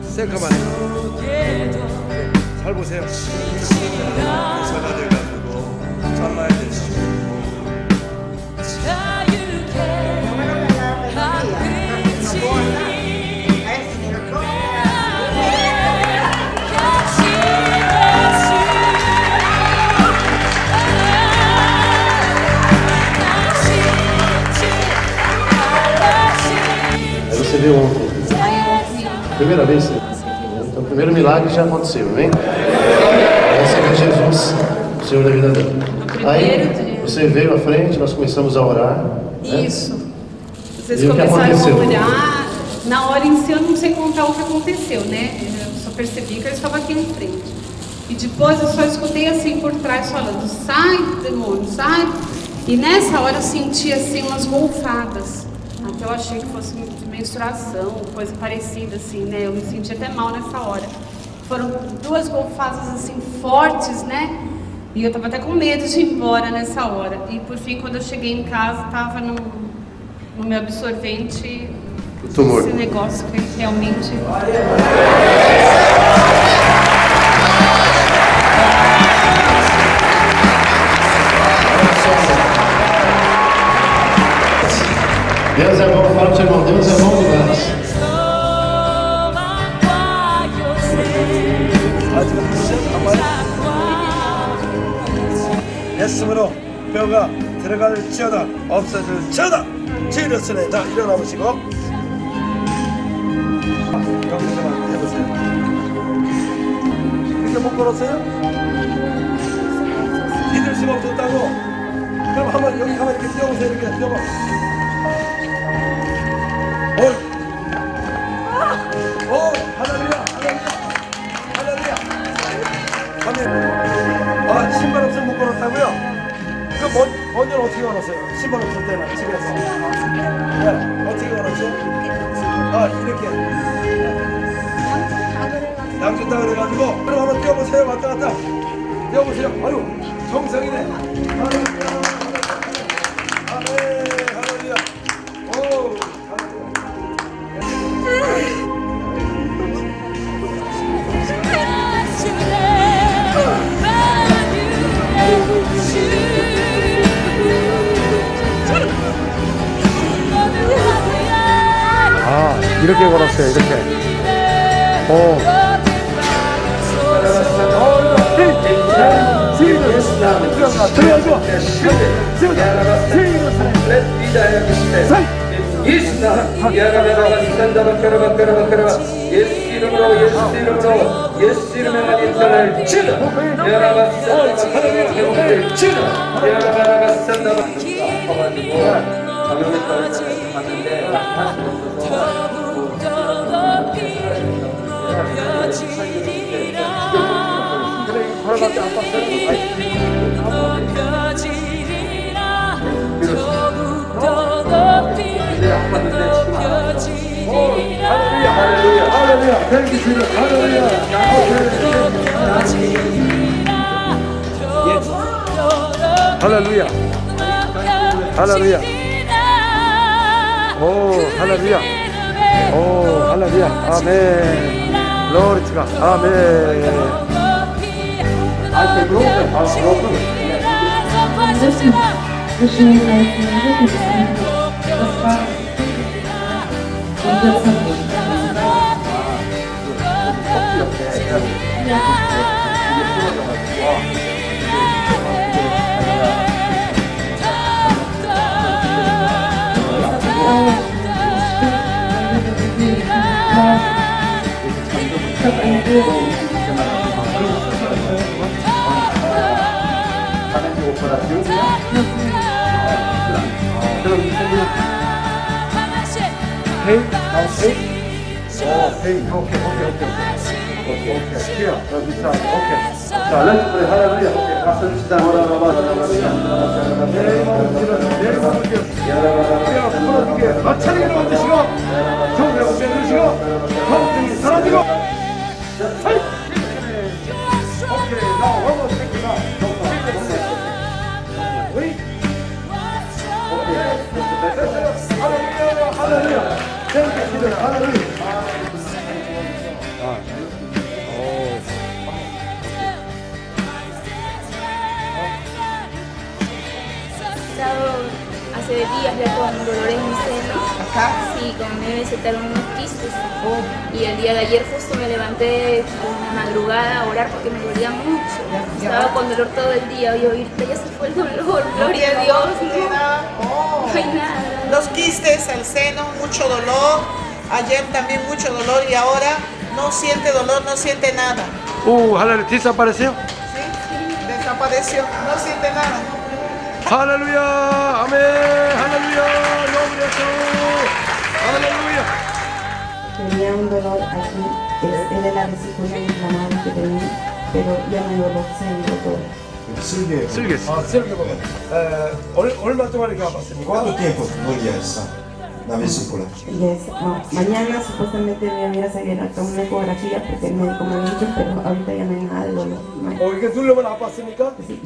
새까만. 잘 보세요. 서가들 가지고 잘라야 되죠. Você viu ontem? Primeira vez? Então o primeiro milagre já aconteceu, amém? Receber Jesus, o Senhor da vida dela. Aí você veio à frente, nós começamos a orar. Isso. Né? Vocês começaram a orar. Na hora em si eu não sei contar o que aconteceu, né? Eu só percebi que eu estava aqui em frente. E depois eu só escutei assim por trás falando: sai, demônio, sai. E nessa hora eu senti assim umas golfadas. Até eu achei que fosse de menstruação, coisa parecida assim, né? Eu me senti até mal nessa hora. Foram duas golfadas assim fortes, né? E eu tava até com medo de ir embora nessa hora. E por fim, quando eu cheguei em casa, tava no meu absorvente esse negócio que realmente... Deus é bom, fala pro seu irmão, Deus é bom demais. 예수님으로 뼈가 들어갈지어다 없어질지어다 주일었으니 다 일어나 보시고 경례만 해보세요. 이렇게 못 걸었어요? 믿을 수가 없었다고? 그럼 한번 여기 한번 이렇게 뛰어보세요. 이렇게 뛰어봐. 오 할렐루야 할렐루야 할렐루야. 아 신발 없으면 못 걸었다고요? 그 먼저는 어떻게 걸었어요? 신발 없을 때는 집에서. 네, 어떻게 걸었죠? 아 이렇게 양쪽 다 그래가지고 그럼 한번 뛰어보세요. 왔다 갔다 뛰어보세요. 아유 정성이네. 할렐루야 할렐루야. 오 아, 이렇게 걸었어요, 이렇게. 오. 예수 이름으로 인사를 주다. 할렐루야, 할렐루야, thank you Jesus, 할렐루야. 할렐루야, 할렐루야. 오, 할렐루야. 오, 할렐루야. 아멘. Glory to God. 아멘. Hey, now hey. Oh, hey, okay. Here, this side, okay. 자, let's pray. Hallelujah. Okay, 박수 치자. 풀어주게 마찰이를 만드시고 정의를 만드시고 통증이 사라지고. Okay, now one more thing now. Wait. Okay. Hallelujah. Thank you, Jesus. Hallelujah. día con dolor en mi seno. Acá. Sí, como me desataron unos quistes. Y el día de ayer justo me levanté en la madrugada a orar porque me dolía mucho. Estaba con dolor todo el día y ahorita ya se fue el dolor. Gloria a Dios. No hay nada. Los quistes, el seno, mucho dolor. Ayer también mucho dolor y ahora no siente dolor, no siente nada. 할렐루야. desapareció. ¿Sí? Desapareció, no siente nada. 할렐루야. 아멘. 할렐루야. nombre de Jesús. 할렐루야. Tenía un dolor aquí, es de la vesícula inflamada que tenía, pero ya no hay dolor, se ha ido todo. 쓸개. 쓸개 먹어. 얼마 동안 이렇게 아팠습니까? ¿Cuánto tiempo dolía esa la vesícula? Mañana supuestamente voy a ir a sacar acá una ecografía porque el médico me ha dicho, pero ahorita ya no hay nada de dolor. 이게 누르면 아팠습니까? Sí,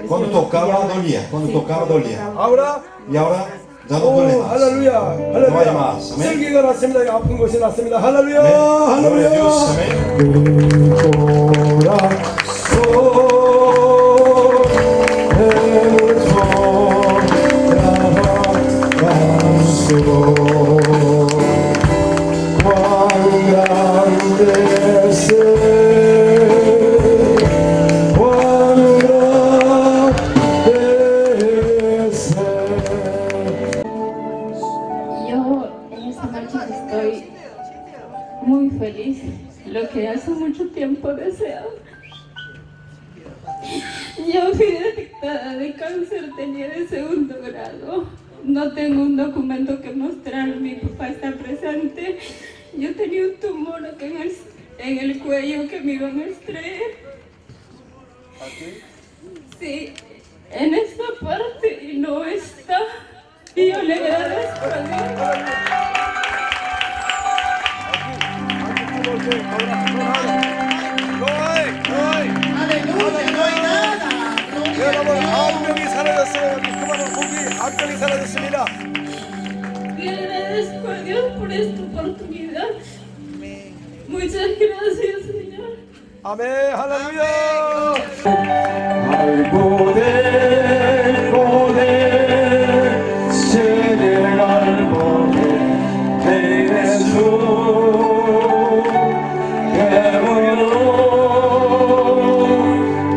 Cuando tocaba dolía, cuando tocaba dolía. ahora Y ahora ya no duele más. 할렐루야. No hay más. Amén. 쓸개가 났습니다. 아픈 것이 났습니다. 할렐루야. Amén. Gloria a Dios. Amén. Yo en esta noche estoy muy feliz, lo que hace mucho tiempo deseado. Yo fui detectada de cáncer, tenía de 2º grado. No tengo un documento que mostrar, mi papá está presente. Yo tenía un tumor acá en el cuello que me iban a extraer. Sí, en esta parte y no está. Y yo le agradezco a Dios. 여러분 암병이 사라졌어요. 그만한 고기 암병이 사라졌습니다. Le agradezco a Dios por esta oportunidad. Muchas gracias, Señor. 아멘. 할렐루야. Al poder, ceder al poder de Jesús que murió.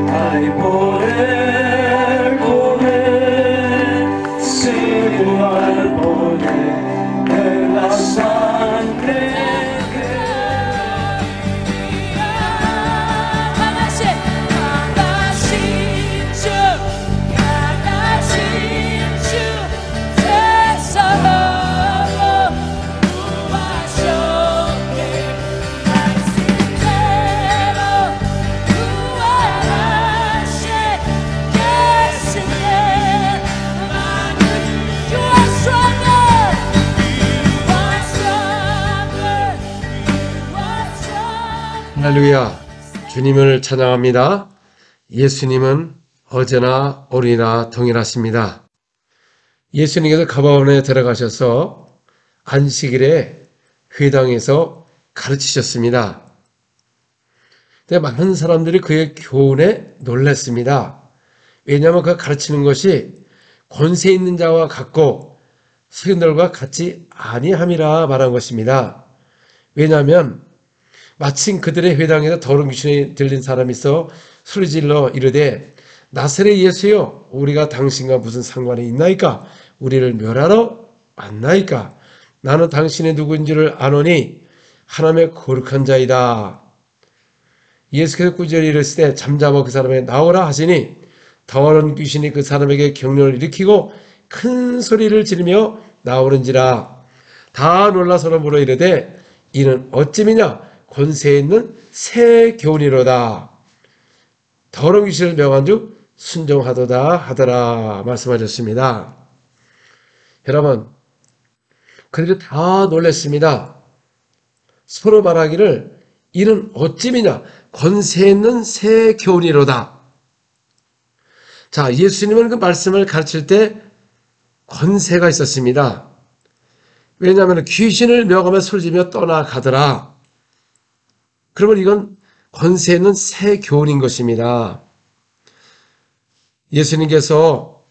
Hay poder, ceder al poder de la sangre. 할렐루야. 주님을 찬양합니다. 예수님은 어제나 오늘이나 동일하십니다. 예수님께서 가버나움에 들어가셔서 안식일에 회당에서 가르치셨습니다. 근데 많은 사람들이 그의 교훈에 놀랐습니다. 왜냐하면 그가 가르치는 것이 권세 있는 자와 같고 서기관들과 같지 아니함이라 말한 것입니다. 왜냐하면 마침 그들의 회당에서 더러운 귀신이 들린 사람이 있어 소리질러 이르되 나사렛 예수여 우리가 당신과 무슨 상관이 있나이까? 우리를 멸하러 왔나이까? 나는 당신이 누구인지를 아노니 하나님의 거룩한 자이다. 예수께서 꾸짖어 이르시되 잠잠어 그 사람에게 나오라 하시니 더러운 귀신이 그 사람에게 경련을 일으키고 큰 소리를 지르며 나오는지라. 다 놀라 서로 물어 이르되 이는 어찌미냐? 권세 있는 새 교훈이로다. 더러운 귀신을 명한즉 순종하도다 하더라 말씀하셨습니다. 여러분, 그들이 다 놀랐습니다. 서로 말하기를 이는 어찌미냐? 권세 있는 새 교훈이로다. 자, 예수님은 그 말씀을 가르칠 때 권세가 있었습니다. 왜냐하면 귀신을 명하며 소리지며 떠나가더라. 그러면 이건 권세 있는 새 교훈인 것입니다. 예수님께서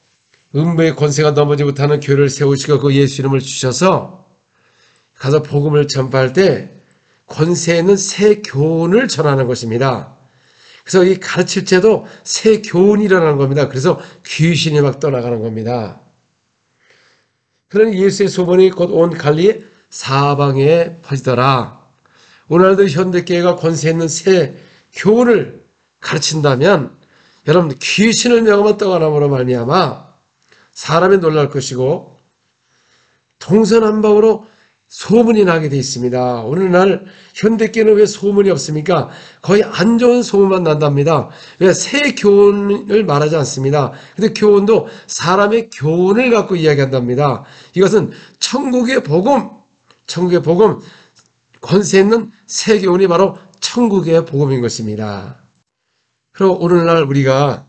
음부의 권세가 넘어지지 못하는 교회를 세우시고 그 예수 이름을 주셔서 가서 복음을 전파할 때 권세 있는 새 교훈을 전하는 것입니다. 그래서 이 가르칠 때도 새 교훈이 일어나는 겁니다. 그래서 귀신이 막 떠나가는 겁니다. 그러니 예수의 소문이 곧 온 갈릴리 사방에 퍼지더라. 오늘날도 현대교회가 권세 있는 새 교훈을 가르친다면 여러분 귀신을 명하면 떠나므로 말미암아 사람이 놀랄 것이고 동서남북으로 소문이 나게 되어 있습니다. 오늘날 현대교회는 왜 소문이 없습니까? 거의 안 좋은 소문만 난답니다. 왜? 새 교훈을 말하지 않습니다. 근데 교훈도 사람의 교훈을 갖고 이야기한답니다. 이것은 천국의 복음, 권세 있는 새 교훈이 바로 천국의 복음인 것입니다. 그리고 오늘날 우리가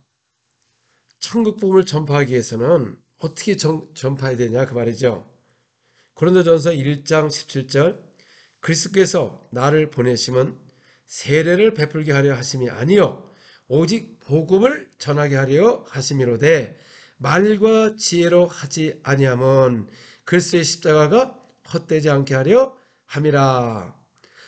천국 복음을 전파하기 위해서는 어떻게 전파해야 되냐 그 말이죠. 고린도전서 1장 17절 그리스도께서 나를 보내심은 세례를 베풀게 하려 하심이 아니요 오직 복음을 전하게 하려 하심이로되 말과 지혜로 하지 아니함은 그리스도의 십자가가 헛되지 않게 하려 함이라.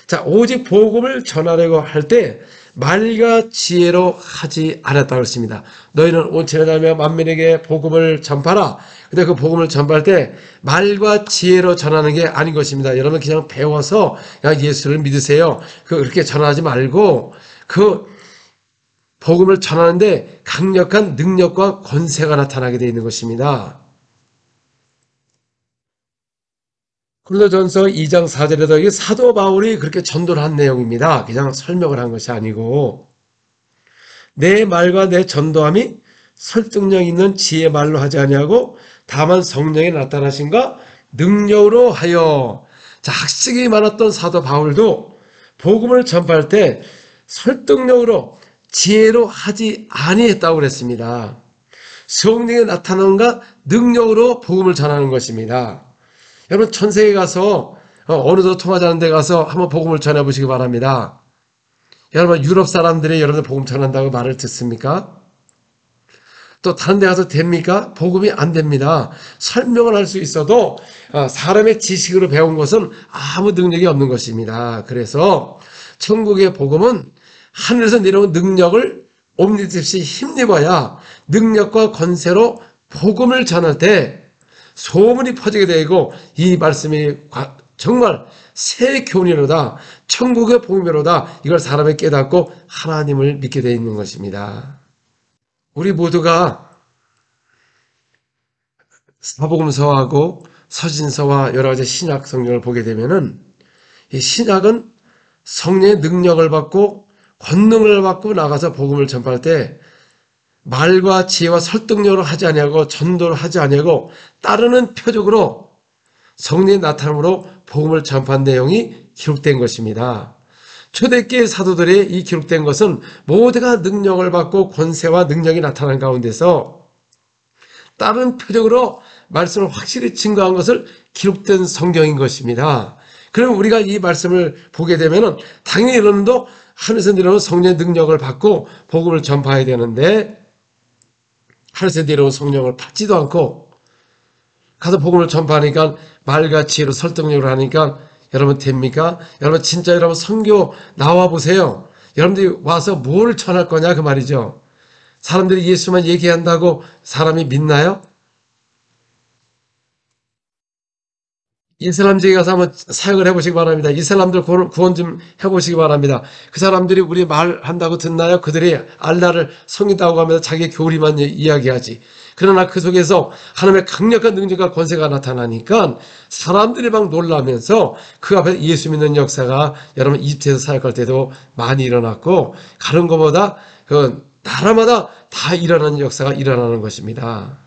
자, 오직 복음을 전하려고 할 때 말과 지혜로 하지 않았다고 했습니다. 너희는 온천에 다니며 만민에게 복음을 전파라. 근데 그 복음을 전파할 때 말과 지혜로 전하는 게 아닌 것입니다. 여러분 그냥 배워서 그냥 예수를 믿으세요. 그렇게 전하지 말고 그 복음을 전하는데 강력한 능력과 권세가 나타나게 되어 있는 것입니다. 고린도전서 2장 4절에도 이게 사도 바울이 그렇게 전도를 한 내용입니다. 그냥 설명을 한 것이 아니고 내 말과 내 전도함이 설득력 있는 지혜의 말로 하지 아니하고 다만 성령이 나타나신가 능력으로 하여. 자, 학식이 많았던 사도 바울도 복음을 전파할 때 설득력으로 지혜로 하지 아니했다고 그랬습니다. 성령이 나타난가 능력으로 복음을 전하는 것입니다. 여러분 전 세계에 가서 어느도 통하지 않는 데 가서 한번 복음을 전해보시기 바랍니다. 여러분 유럽 사람들이 여러분들 복음 전한다고 말을 듣습니까? 또 다른 데 가서 됩니까? 복음이 안 됩니다. 설명을 할 수 있어도 사람의 지식으로 배운 것은 아무 능력이 없는 것입니다. 그래서 천국의 복음은 하늘에서 내려온 능력을 옴니듯이 힘입어야 능력과 권세로 복음을 전할 때 소문이 퍼지게 되고 이 말씀이 정말 새 교훈이로다 천국의 복음이로다 이걸 사람이 깨닫고 하나님을 믿게 되어 있는 것입니다. 우리 모두가 사복음서하고 서신서와 여러 가지 신약 성경을 보게 되면은 이 신약은 성령의 능력을 받고 권능을 받고 나가서 복음을 전파할 때 말과 지혜와 설득력으로 하지 아니하고 전도를 하지 아니하고 따르는 표적으로 성령의 나타남으로 복음을 전파한 내용이 기록된 것입니다. 초대교회 사도들이 이 기록된 것은 모두가 능력을 받고 권세와 능력이 나타난 가운데서 다른 표적으로 말씀을 확실히 증거한 것을 기록된 성경인 것입니다. 그럼 우리가 이 말씀을 보게 되면 당연히 여러분도 하늘에서 내려온 성령의 능력을 받고 복음을 전파해야 되는데 하늘에서 내려온 성령을 받지도 않고 가서 복음을 전파하니까 말과 지혜로 설득력으로 하니까 여러분 됩니까? 여러분 진짜 여러분 선교 나와 보세요. 여러분들이 와서 뭘 전할 거냐 그 말이죠. 사람들이 예수만 얘기한다고 사람이 믿나요? 이슬람지에 가서 한번 사역을 해보시기 바랍니다. 이슬람들 구원 좀 해보시기 바랍니다. 그 사람들이 우리 말한다고 듣나요? 그들이 알라를 섬긴다고 하면서 자기의 교리만 이야기하지. 그러나 그 속에서 하나님의 강력한 능력과 권세가 나타나니까 사람들이 막 놀라면서 그 앞에 예수 믿는 역사가 여러분 이집트에서 사역할 때도 많이 일어났고 가는 것보다 그 나라마다 다 일어나는 역사가 일어나는 것입니다.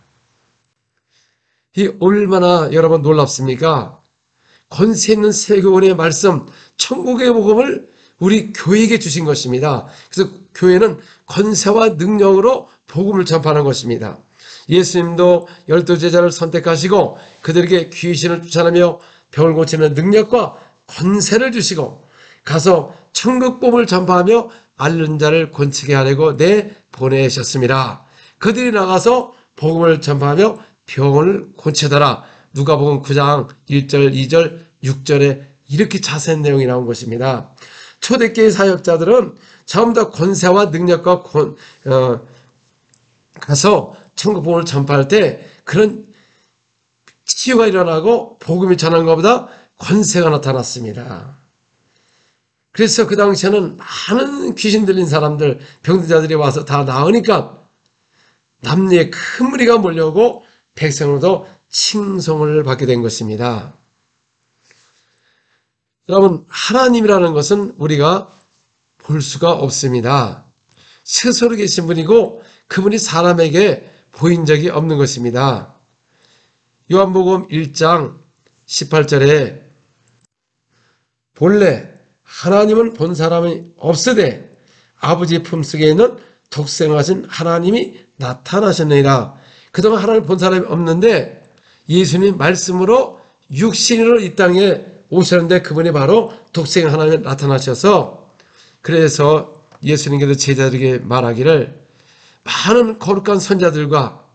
이 얼마나 여러분 놀랍습니까? 권세 있는 세교원의 말씀, 천국의 복음을 우리 교회에게 주신 것입니다. 그래서 교회는 권세와 능력으로 복음을 전파하는 것입니다. 예수님도 12제자를 선택하시고 그들에게 귀신을 쫓아내며 병을 고치는 능력과 권세를 주시고 가서 천국 복음을 전파하며 앓는 자를 고치게 하려고 내보내셨습니다. 그들이 나가서 복음을 전파하며 병을 고치더라. 누가복음 9장 1절, 2절, 6절에 이렇게 자세한 내용이 나온 것입니다. 초대교회 사역자들은 전부 다 권세와 능력과 가서 천국 복음을 전파할 때 그런 치유가 일어나고 복음이 전한 것보다 권세가 나타났습니다. 그래서 그 당시에는 많은 귀신 들린 사람들, 병든 자들이 와서 다 나으니까 남녀의 큰 무리가 몰려오고 백성으로도 칭송을 받게 된 것입니다. 여러분, 하나님이라는 것은 우리가 볼 수가 없습니다. 스스로 계신 분이고 그분이 사람에게 보인 적이 없는 것입니다. 요한복음 1장 18절에 본래 하나님은 본 사람이 없으되 아버지 품속에 있는 독생하신 하나님이 나타나셨느니라. 그동안 하나님 본 사람이 없는데 예수님 말씀으로 육신으로 이 땅에 오셨는데 그분이 바로 독생 하나님이 나타나셔서 그래서 예수님께서 제자들에게 말하기를 많은 거룩한 선자들과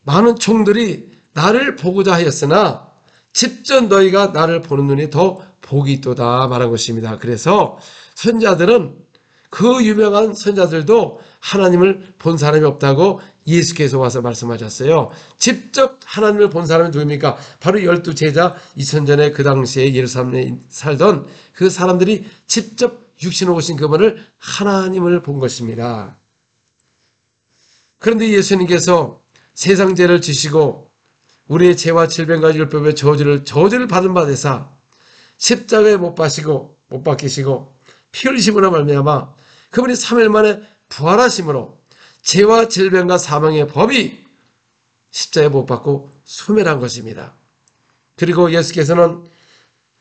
많은 종들이 나를 보고자 하였으나 직접 너희가 나를 보는 눈이 더 복이 있도다 말한 것입니다. 그래서 선자들은 그 유명한 선자들도 하나님을 본 사람이 없다고 예수께서 와서 말씀하셨어요. 직접 하나님을 본 사람이 누굽니까? 바로 12제자 2000전에 그 당시에 예루살렘에 살던 그 사람들이 직접 육신으로 오신 그분을 하나님을 본 것입니다. 그런데 예수님께서 세상 죄를 지시고 우리의 죄와 질병과 율법의 저주를 받은 바 되사 십자가에 못 박히시고 피 흘리심으로 말미암아 그분이 3일 만에 부활하심으로 죄와 질병과 사망의 법이 십자가에 못 박고 소멸한 것입니다. 그리고 예수께서는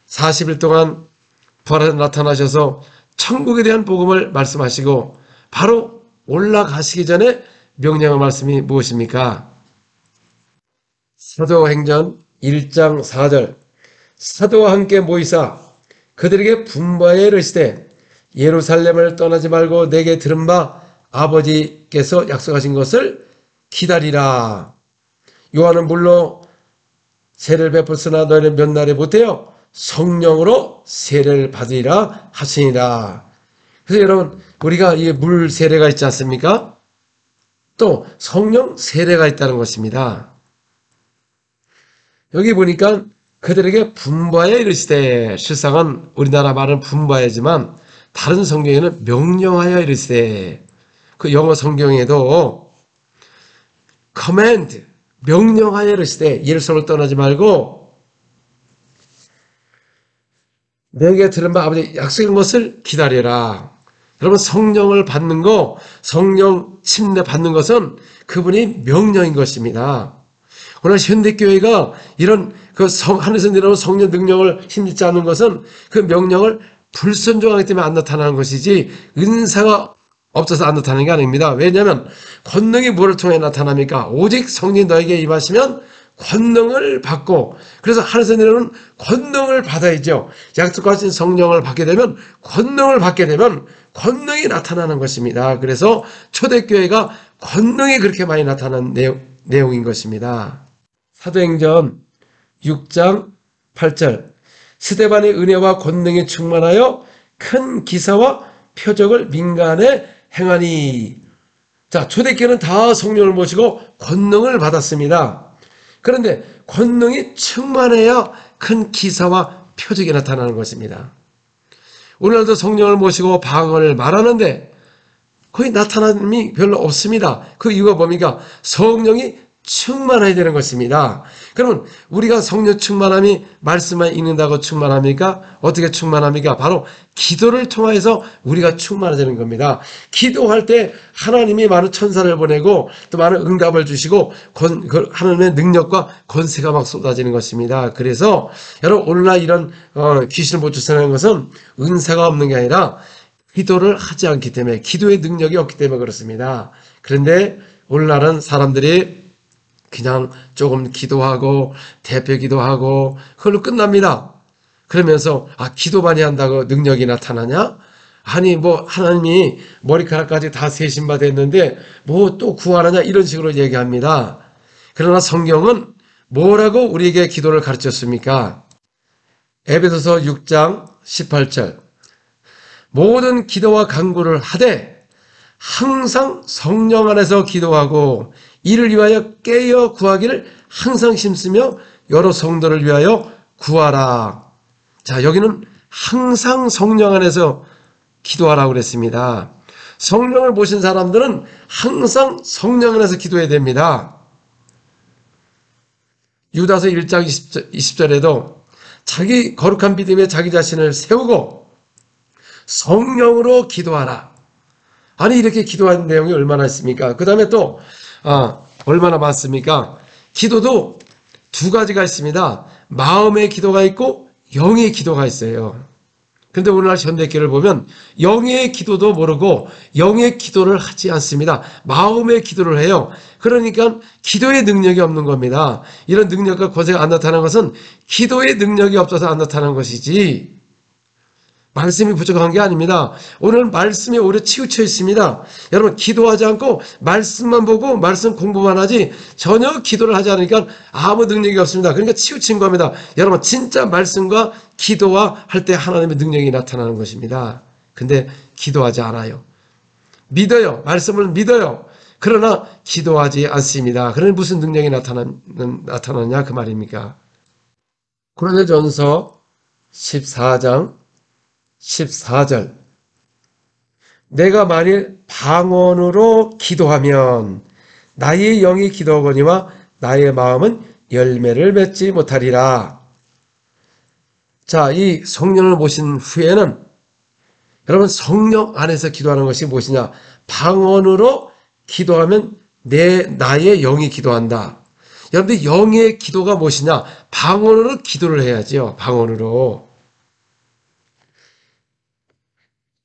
40일 동안 부활해서 나타나셔서 천국에 대한 복음을 말씀하시고 바로 올라가시기 전에 명령한 말씀이 무엇입니까? 사도행전 1장 4절 사도와 함께 모이사 그들에게 분부하여 이르시되 예루살렘을 떠나지 말고 내게 들은 바 아버지께서 약속하신 것을 기다리라. 요한은 물로 세례를 베풀으나 너희는 몇 날에 못해요 성령으로 세례를 받으리라 하시니라. 그래서 여러분 우리가 이 물 세례가 있지 않습니까? 또 성령 세례가 있다는 것입니다. 여기 보니까 그들에게 분부하여 이르시되 실상은 우리나라 말은 분부하여지만 다른 성경에는 명령하여 이르시되 그 영어 성경에도 command 명령하여 이르시되 예루살렘을 떠나지 말고 내게 들은 바 아버지 약속한 것을 기다려라. 여러분 성령을 받는 거 성령 침례 받는 것은 그분이 명령인 것입니다. 오늘 현대교회가 이런 하늘에서 내려오는 성령 능력을 힘입지 않는 것은 그 명령을 불순종하기 때문에 안 나타나는 것이지 은사가 없어서 안 나타나는 게 아닙니다. 왜냐하면 권능이 뭐를 통해 나타납니까? 오직 성령이 너에게 임하시면 권능을 받고 그래서 하늘에서 내려오는 권능을 받아야죠. 약속하신 성령을 받게 되면 권능이 나타나는 것입니다. 그래서 초대교회가 권능이 그렇게 많이 나타나는 내용인 것입니다. 사도행전 6장 8절 스데반의 은혜와 권능에 충만하여 큰 기사와 표적을 민간에 행하니. 자, 초대교회는 다 성령을 모시고 권능을 받았습니다. 그런데 권능이 충만해야 큰 기사와 표적이 나타나는 것입니다. 오늘도 성령을 모시고 방언을 말하는데 거의 나타남이 별로 없습니다. 그 이유가 뭡니까? 성령이 충만해야 되는 것입니다. 그러면 우리가 성령 충만함이 말씀만 읽는다고 충만합니까? 어떻게 충만합니까? 바로 기도를 통해서 우리가 충만해지는 겁니다. 기도할 때 하나님이 많은 천사를 보내고 또 많은 응답을 주시고 하나님의 능력과 권세가 막 쏟아지는 것입니다. 그래서 여러분 오늘날 이런 귀신을 못 쫓아내는 것은 은사가 없는 게 아니라 기도를 하지 않기 때문에 기도의 능력이 없기 때문에 그렇습니다. 그런데 오늘날은 사람들이 그냥 조금 기도하고 대표 기도하고 그걸로 끝납니다. 그러면서 기도 많이 한다고 능력이 나타나냐? 아니 뭐 하나님이 머리카락까지 다 세신 바 됐는데 뭐 또 구하느냐 이런 식으로 얘기합니다. 그러나 성경은 뭐라고 우리에게 기도를 가르쳤습니까? 에베소서 6장 18절 모든 기도와 간구를 하되 항상 성령 안에서 기도하고 이를 위하여 깨어 구하기를 항상 힘쓰며 여러 성도를 위하여 구하라. 자, 여기는 항상 성령 안에서 기도하라고 그랬습니다. 성령을 모신 사람들은 항상 성령 안에서 기도해야 됩니다. 유다서 1장 20절에도 자기 거룩한 믿음에 자기 자신을 세우고 성령으로 기도하라. 아니 이렇게 기도하는 내용이 얼마나 있습니까? 그 다음에 또 얼마나 많습니까? 기도도 두 가지가 있습니다. 마음의 기도가 있고 영의 기도가 있어요. 근데 오늘날 현대교를 보면 영의 기도도 모르고 영의 기도를 하지 않습니다. 마음의 기도를 해요. 그러니까 기도의 능력이 없는 겁니다. 이런 능력과 권세가 안 나타나는 것은 기도의 능력이 없어서 안 나타나는 것이지 말씀이 부족한 게 아닙니다. 오늘 말씀이 오히려 치우쳐 있습니다. 여러분 기도하지 않고 말씀만 보고 말씀 공부만 하지 전혀 기도를 하지 않으니까 아무 능력이 없습니다. 그러니까 치우친 겁니다. 여러분 진짜 말씀과 기도와 할 때 하나님의 능력이 나타나는 것입니다. 근데 기도하지 않아요. 믿어요. 말씀을 믿어요. 그러나 기도하지 않습니다. 그러니 무슨 능력이 나타나냐 그 말입니까? 고린도전서 14장 14절 내가 만일 방언으로 기도하면 나의 영이 기도하거니와 나의 마음은 열매를 맺지 못하리라. 자, 이 성령을 모신 후에는 여러분 성령 안에서 기도하는 것이 무엇이냐? 방언으로 기도하면 나의 영이 기도한다. 여러분들 영의 기도가 무엇이냐? 방언으로 기도를 해야죠. 방언으로.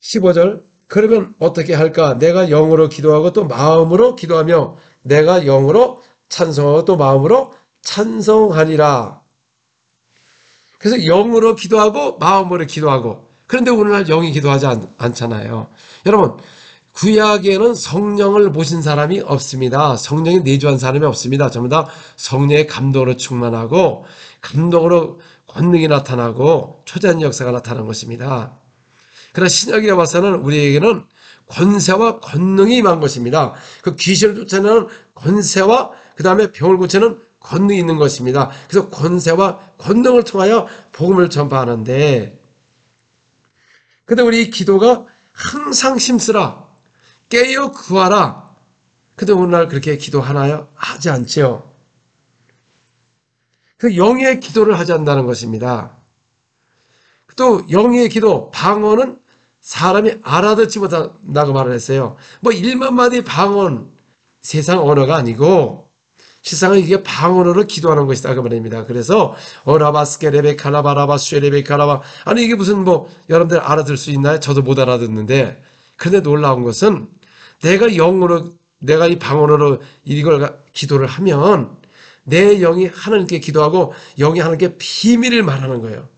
15절 그러면 어떻게 할까? 내가 영으로 기도하고 또 마음으로 기도하며 내가 영으로 찬송하고 또 마음으로 찬송하니라. 그래서 영으로 기도하고 마음으로 기도하고 그런데 오늘날 영이 기도하지 않잖아요. 여러분 구약에는 성령을 모신 사람이 없습니다. 성령이 내주한 사람이 없습니다. 전부 다 성령의 감동으로 충만하고 감동으로 권능이 나타나고 초자연 역사가 나타난 것입니다. 그러나 신약에 와서는 우리에게는 권세와 권능이 임한 것입니다. 그 귀신을 쫓아내는 권세와 그 다음에 병을 고치는 권능이 있는 것입니다. 그래서 권세와 권능을 통하여 복음을 전파하는데 근데 우리 기도가 항상 힘쓰라 깨어 구하라. 근데 오늘날 그렇게 기도하나요? 하지 않죠. 그 영의 기도를 하지 않는다는 것입니다. 또 영의 기도, 방언은 사람이 알아듣지 못한다고 말을 했어요. 뭐 1만 마디 방언, 세상 언어가 아니고 세상은 이게 방언으로 기도하는 것이다 그 말입니다. 그래서 어라바스케레베 카라바라바 쉐레베 카라바 아니 이게 무슨 뭐 여러분들 알아들 수 있나요? 저도 못 알아듣는데 그런데 놀라운 것은 내가 이 방언으로 이걸 기도를 하면 내 영이 하나님께 기도하고 영이 하나님께 비밀을 말하는 거예요.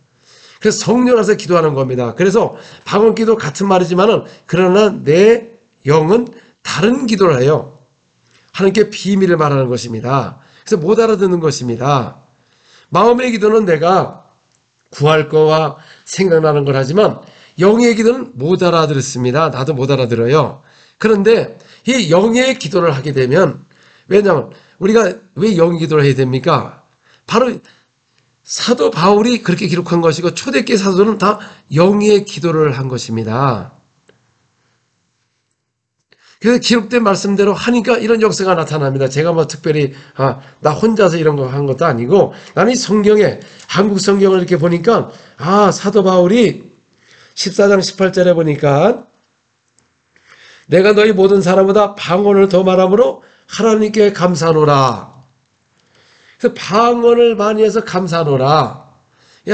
그래서 성령 안에서 기도하는 겁니다. 그래서 방언 기도 같은 말이지만은 그러나 내 영은 다른 기도를 해요. 하나님께 비밀을 말하는 것입니다. 그래서 못 알아듣는 것입니다. 마음의 기도는 내가 구할 거와 생각나는 걸 하지만 영의 기도는 못 알아듣습니다. 나도 못 알아들어요. 그런데 이 영의 기도를 하게 되면 왜냐하면 우리가 왜 영의 기도를 해야 됩니까? 바로 사도 바울이 그렇게 기록한 것이고 초대교회 사도는 다 영의 기도를 한 것입니다. 그래서 기록된 말씀대로 하니까 이런 역사가 나타납니다. 제가 뭐 특별히 나 혼자서 이런 거 한 것도 아니고 나는 이 성경에 한국 성경을 이렇게 보니까 사도 바울이 14장 18절에 보니까 내가 너희 모든 사람보다 방언을 더 말함으로 하나님께 감사하노라. 그래서 방언을 많이 해서 감사하노라.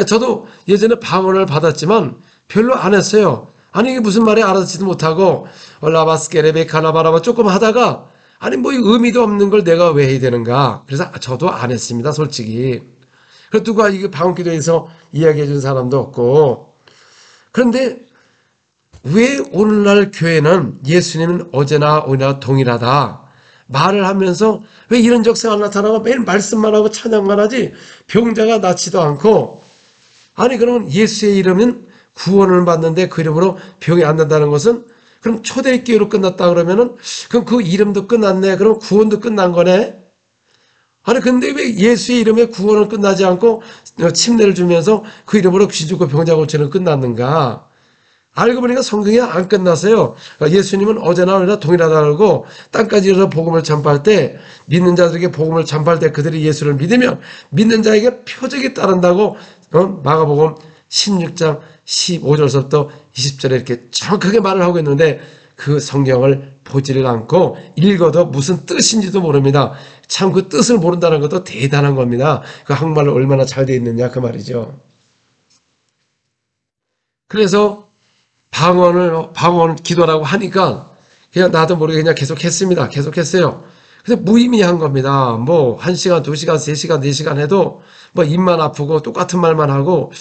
저도 예전에 방언을 받았지만 별로 안 했어요. 아니 이게 무슨 말이 알아듣지도 못하고 올라바스케레베 카나바라바 조금 하다가 아니 뭐 의미도 없는 걸 내가 왜 해야 되는가. 그래서 저도 안 했습니다 솔직히. 그래서 누가 이게 방언기도에서 이야기해 준 사람도 없고. 그런데 왜 오늘날 교회는 예수님은 어제나 오늘나 동일하다 말을 하면서 왜 이런 적세가 나타나고 매일 말씀만 하고 찬양만 하지 병자가 낫지도 않고, 아니 그러면 예수의 이름은 구원을 받는데 그 이름으로 병이 안 난다는 것은 그럼 초대교회로 끝났다 그러면은 그럼 그 이름도 끝났네, 그럼 구원도 끝난 거네. 아니 근데 왜 예수의 이름에 구원은 끝나지 않고 침례를 주면서 그 이름으로 귀 죽고 병자 고치는 끝났는가? 알고 보니까 성경이 안 끝났어요. 예수님은 어제나 오늘나 동일하다고 땅까지 이르러 복음을 전파할 때, 믿는 자들에게 복음을 전파할 때 그들이 예수를 믿으면 믿는 자에게 표적이 따른다고 마가복음 16장 15절부터 20절에 이렇게 정확하게 말을 하고 있는데, 그 성경을 보지를 않고 읽어도 무슨 뜻인지도 모릅니다. 참 그 뜻을 모른다는 것도 대단한 겁니다. 그 한국말로 얼마나 잘 되어 있느냐 그 말이죠. 그래서 방언 기도라고 하니까 그냥 나도 모르게 그냥 계속 했습니다. 계속 했어요. 근데 무의미한 겁니다. 뭐 1시간, 2시간, 3시간, 4시간 해도 뭐 입만 아프고 똑같은 말만 하고,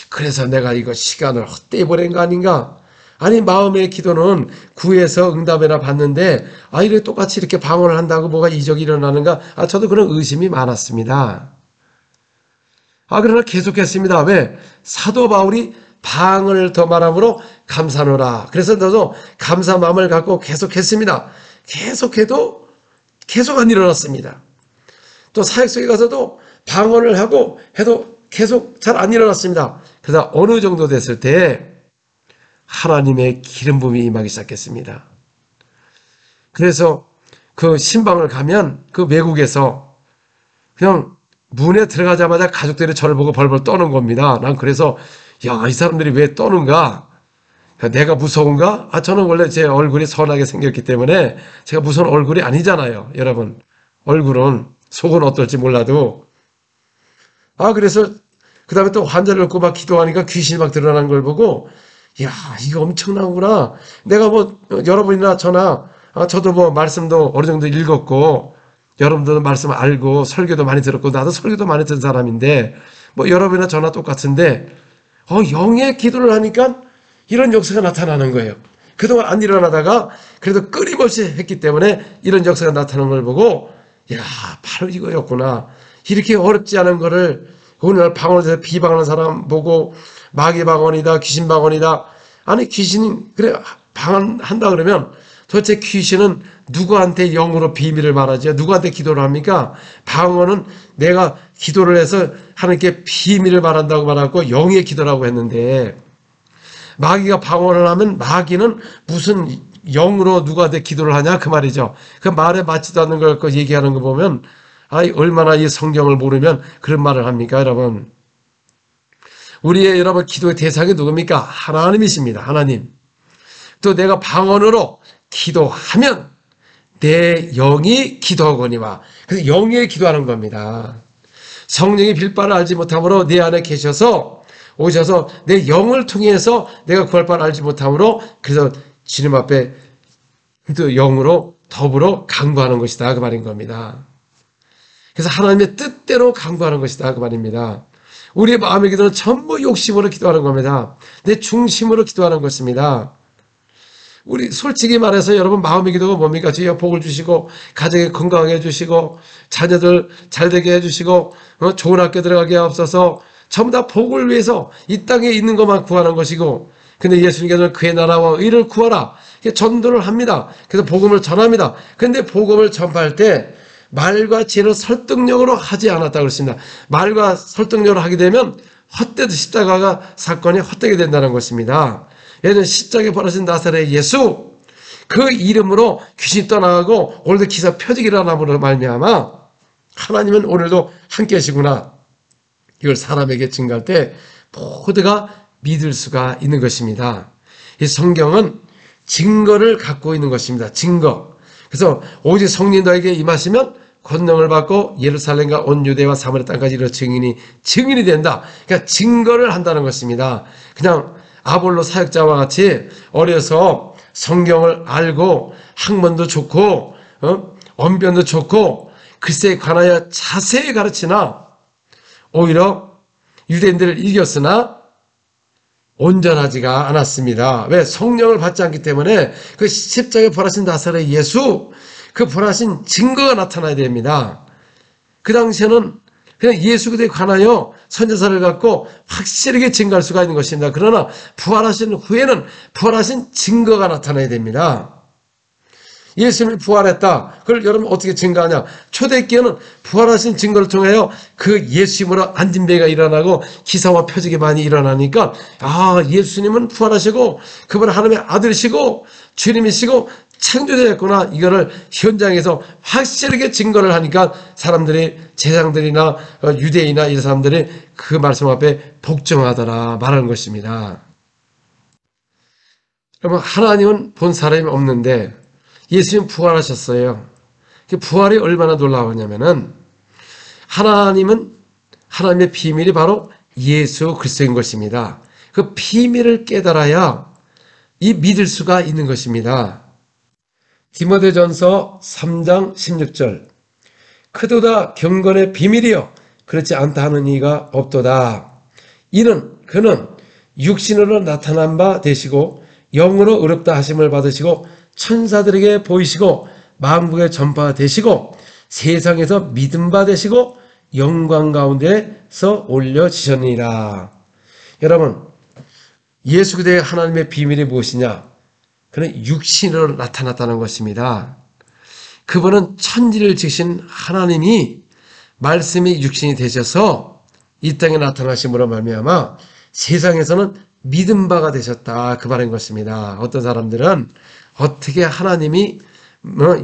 그래서 내가 이거 시간을 헛되이 보낸 거 아닌가? 아니 마음의 기도는 구해서 응답이나 받는데 이렇게 똑같이 이렇게 방언을 한다고 뭐가 이적이 일어나는가? 저도 그런 의심이 많았습니다. 그러나 계속했습니다. 왜? 사도 바울이 방언을 더 말함으로 감사노라. 그래서 저도 감사 마음을 갖고 계속했습니다. 계속해도 계속 안 일어났습니다. 또 사역 속에 가서도 방언을 하고 해도 계속 잘 안 일어났습니다. 그러다 어느 정도 됐을 때 하나님의 기름 부음이 임하기 시작했습니다. 그래서 그 신방을 가면 그 외국에서 그냥 문에 들어가자마자 가족들이 저를 보고 벌벌 떠는 겁니다. 난 그래서 야, 이 사람들이 왜 떠는가? 내가 무서운가? 저는 원래 제 얼굴이 선하게 생겼기 때문에 제가 무서운 얼굴이 아니잖아요. 여러분, 얼굴은 속은 어떨지 몰라도. 그래서 그 다음에 또 환자를 놓고 막 기도하니까 귀신이 막 드러나는 걸 보고, 야, 이거 엄청나구나. 내가 뭐 여러분이나 저나 저도 뭐 말씀도 어느 정도 읽었고, 여러분들도 말씀 알고 설교도 많이 들었고, 나도 설교도 많이 듣는 사람인데 뭐 여러분이나 저나 똑같은데 영의 기도를 하니까 이런 역사가 나타나는 거예요. 그동안 안 일어나다가 그래도 끊임없이 했기 때문에 이런 역사가 나타나는 걸 보고, 야, 바로 이거였구나. 이렇게 어렵지 않은 거를 오늘 방언에서 비방하는 사람 보고 마귀 방언이다, 귀신 방언이다. 아니 귀신이 그래 방언한다 그러면 도대체 귀신은 누구한테 영으로 비밀을 말하죠? 누구한테 기도를 합니까? 방언은 내가 기도를 해서 하나님께 비밀을 말한다고 말하고 영의 기도라고 했는데, 마귀가 방언을 하면 마귀는 무슨 영으로 누구한테 기도를 하냐 그 말이죠. 그 말에 맞지도 않는 걸 얘기하는 거 보면 얼마나 이 성경을 모르면 그런 말을 합니까 여러분. 우리의 여러분 기도의 대상이 누굽니까? 하나님이십니다. 하나님. 또 내가 방언으로 기도하면 내 영이 기도하거니와. 그래서 영이 기도하는 겁니다. 성령이 빌 바를 알지 못함으로 내 안에 계셔서 오셔서 내 영을 통해서 내가 구할 바를 알지 못함으로, 그래서 주님 앞에 또 영으로 더불어 간구하는 것이다 그 말인 겁니다. 그래서 하나님의 뜻대로 간구하는 것이다 그 말입니다. 우리의 마음의 기도는 전부 욕심으로 기도하는 겁니다. 내 중심으로 기도하는 것입니다. 우리 솔직히 말해서 여러분 마음의 기도가 뭡니까? 주여 복을 주시고 가정에 건강하게 해주시고 자녀들 잘되게 해주시고 좋은 학교 들어가게 하옵소서. 전부 다 복을 위해서 이 땅에 있는 것만 구하는 것이고, 근데 예수님께서는 그의 나라와 의를 구하라 전도를 합니다. 그래서 복음을 전합니다. 그런데 복음을 전파할 때 말과 지혜를 설득력으로 하지 않았다고 그랬습니다. 말과 설득력으로 하게 되면 헛되도 십자가가 사건이 헛되게 된다는 것입니다. 예전에 십자가에 벌어진 나사렛 예수, 그 이름으로 귀신이 떠나가고 오늘도 기사 표적이 일어남으로 말미암아 하나님은 오늘도 함께 하시구나, 이걸 사람에게 증거할 때 모두가 믿을 수가 있는 것입니다. 이 성경은 증거를 갖고 있는 것입니다. 증거. 그래서 오직 성령 너에게 임하시면 권능을 받고 예루살렘과 온 유대와 사마리아 땅까지 이르러 증인이 된다. 그러니까 증거를 한다는 것입니다. 그냥 아볼로 사역자와 같이 어려서 성경을 알고 학문도 좋고 언변도 좋고 글쎄에 관하여 자세히 가르치나 오히려 유대인들을 이겼으나 온전하지가 않았습니다. 왜? 성령을 받지 않기 때문에 그 십자가에 부활하신 나사렛 예수, 그 부활하신 증거가 나타나야 됩니다. 그 당시에는 그냥 예수 그리스도에 관하여 선지서를 갖고 확실하게 증거할 수가 있는 것입니다. 그러나 부활하신 후에는 부활하신 증거가 나타나야 됩니다. 예수님이 부활했다. 그걸 여러분 어떻게 증거하냐? 초대교회는 부활하신 증거를 통하여 그 예수님으로 안진배가 일어나고 기사와 표적이 많이 일어나니까 예수님은 부활하시고 그분은 하나님의 아들이시고 주님이시고 창조되었구나. 이거를 현장에서 확실하게 증거를 하니까 사람들이 제사장들이나 유대인이나 이런 사람들이 그 말씀 앞에 복종하더라 말하는 것입니다. 여러분 하나님은 본 사람이 없는데 예수님 부활하셨어요. 부활이 얼마나 놀라웠냐면은 하나님은 하나님의 비밀이 바로 예수 그리스도인 것입니다. 그 비밀을 깨달아야 이 믿을 수가 있는 것입니다. 디모데전서 3장 16절 크도다 경건의 비밀이여 그렇지 않다 하는 이가 없도다. 이는 그는 육신으로 나타난 바 되시고 영으로 의롭다 하심을 받으시고 천사들에게 보이시고 만국에 전파되시고 세상에서 믿음 받으시고 영광 가운데서 올려지셨느니라. 여러분 예수 그리스도의 하나님의 비밀이 무엇이냐? 그는 육신으로 나타났다는 것입니다. 그분은 천지를 지으신 하나님이 말씀이 육신이 되셔서 이 땅에 나타나심으로 말미암아 세상에서는 믿음 바가 되셨다 그 말인 것입니다. 어떤 사람들은 어떻게 하나님이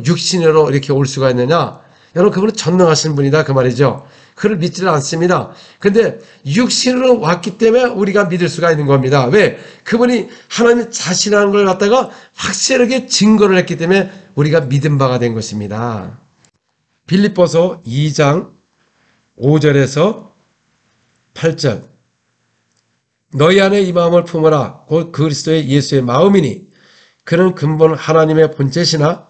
육신으로 이렇게 올 수가 있느냐? 여러분 그분은 전능하신 분이다 그 말이죠. 그를 믿지는 않습니다. 근데 육신으로 왔기 때문에 우리가 믿을 수가 있는 겁니다. 왜? 그분이 하나님 자신이라는 걸 갖다가 확실하게 증거를 했기 때문에 우리가 믿음 바가 된 것입니다. 빌립보서 2장 5절에서 8절 너희 안에 이 마음을 품어라. 곧 그리스도의 예수의 마음이니 그는 근본 하나님의 본체시나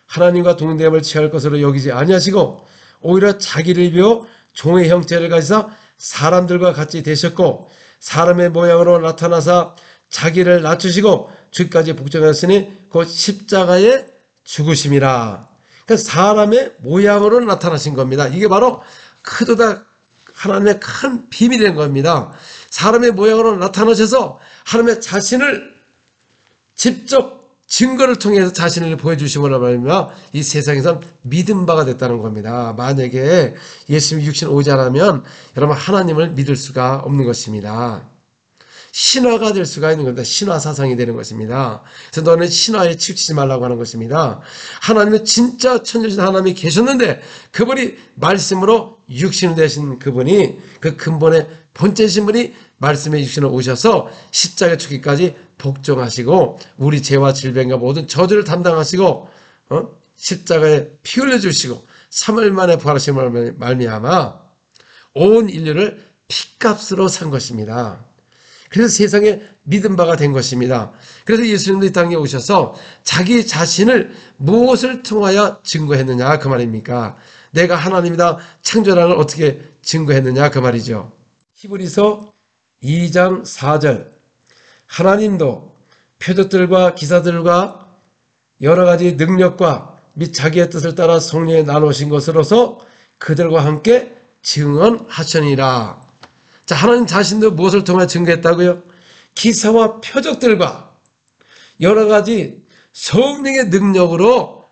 하나님과 동등됨을 취할 것으로 여기지 아니하시고 오히려 자기를 비워 종의 형체를 가지사 사람들과 같이 되셨고 사람의 모양으로 나타나사 자기를 낮추시고 주까지 복종하였으니 곧 십자가에 죽으심이라. 그러니까 사람의 모양으로 나타나신 겁니다. 이게 바로 크도다 하나님의 큰 비밀인 겁니다. 사람의 모양으로 나타나셔서 하나님의 자신을 직접 증거를 통해서 자신을 보여주심으로 말미암아 이 세상에선 믿음 바가 됐다는 겁니다. 만약에 예수님이 육신 오지 않으면 여러분 하나님을 믿을 수가 없는 것입니다. 신화가 될 수가 있는 겁니다. 신화 사상이 되는 것입니다. 그래서 너는 신화에 치우치지 말라고 하는 것입니다. 하나님의 진짜 천주신 하나님이 계셨는데 그분이 말씀으로 육신이 되신 그분이 그 근본의 본체신 분이 말씀의 육신으로 오셔서 십자가 죽기까지 복종하시고 우리 죄와 질병과 모든 저주를 담당하시고 십자가에 피 흘려주시고 3일 만에 부활하심을 말미암아 온 인류를 피값으로 산 것입니다. 그래서 세상에 믿음 바가 된 것입니다. 그래서 예수님도 이 땅에 오셔서 자기 자신을 무엇을 통하여 증거했느냐 그 말입니까? 내가 하나님이다 창조라는 걸 어떻게 증거했느냐 그 말이죠. 히브리서 2장 4절 하나님도 표적들과 기사들과 여러 가지 능력과 및 자기의 뜻을 따라 성령에 나누신 것으로서 그들과 함께 증언하시니라. 자, 하나님 자신도 무엇을 통해 증거했다고요? 기사와 표적들과 여러 가지 성령의 능력으로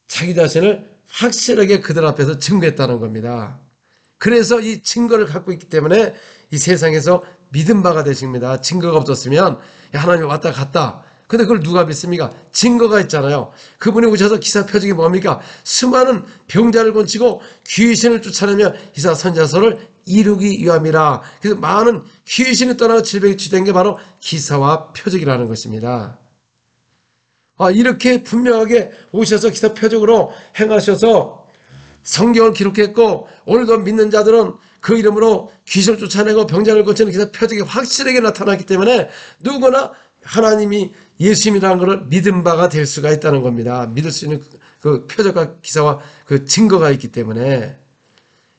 자기 자신을 확실하게 그들 앞에서 증거했다는 겁니다. 그래서 이 증거를 갖고 있기 때문에 이 세상에서 믿음 바가 되십니다. 증거가 없었으면 하나님이 왔다 갔다. 근데 그걸 누가 믿습니까? 증거가 있잖아요. 그분이 오셔서 기사 표적이 뭡니까? 수많은 병자를 고치고 귀신을 쫓아내며 이사 선지자서를 이루기 위함이라. 그래서 많은 귀신이 떠나고 질병이 치유된 게 바로 기사와 표적이라는 것입니다. 이렇게 분명하게 오셔서 기사 표적으로 행하셔서 성경을 기록했고 오늘도 믿는 자들은 그 이름으로 귀신을 쫓아내고 병자를 고치는 기사 표적이 확실하게 나타났기 때문에 누구나 하나님이 예수님이라는 것을 믿음 바가 될 수가 있다는 겁니다. 믿을 수 있는 그 표적과 기사와 그 증거가 있기 때문에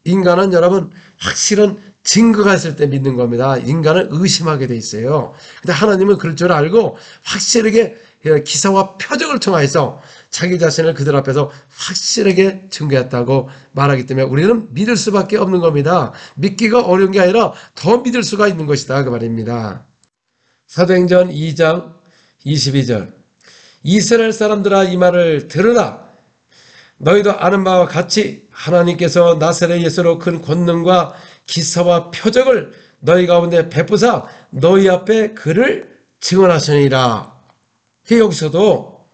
인간은 여러분 확실한 증거가 있을 때 믿는 겁니다. 인간은 의심하게 돼 있어요. 근데 하나님은 그럴 줄 알고 확실하게 기사와 표적을 통해서 자기 자신을 그들 앞에서 확실하게 증거했다고 말하기 때문에 우리는 믿을 수밖에 없는 겁니다. 믿기가 어려운 게 아니라 더 믿을 수가 있는 것이다 그 말입니다. 사도행전 2장 22절 이스라엘 사람들아 이 말을 들으라. 너희도 아는 바와 같이 하나님께서 나사렛 예수로 큰 권능과 기사와 표적을 너희 가운데 베푸사 너희 앞에 그를 증언하시니라. 여기서도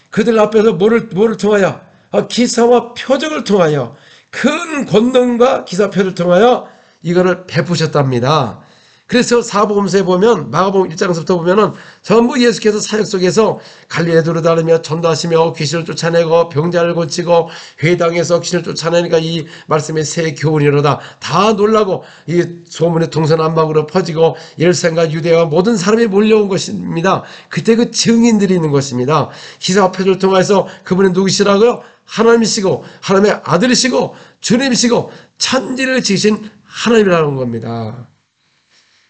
그들 앞에서 뭐를 통하여 기사와 표적을 통하여 큰 권능과 기사 표적을 통하여 이거를 베푸셨답니다. 그래서 사복음서에 보면 마가복음 1장부터 보면은 전부 예수께서 사역 속에서 갈릴리 두루다니며 전도하시며 귀신을 쫓아내고 병자를 고치고 회당에서 귀신을 쫓아내니까 이 말씀의 새 교훈이로다 다 놀라고 이 소문이 동서남북으로 퍼지고 예루살렘과 유대와 모든 사람이 몰려온 것입니다. 그때 그 증인들이 있는 것입니다. 기사와 표적을 통해서 그분은 누구시라고요? 하나님이시고 하나님의 아들이시고 주님이시고 천지를 지으신 하나님이라는 겁니다.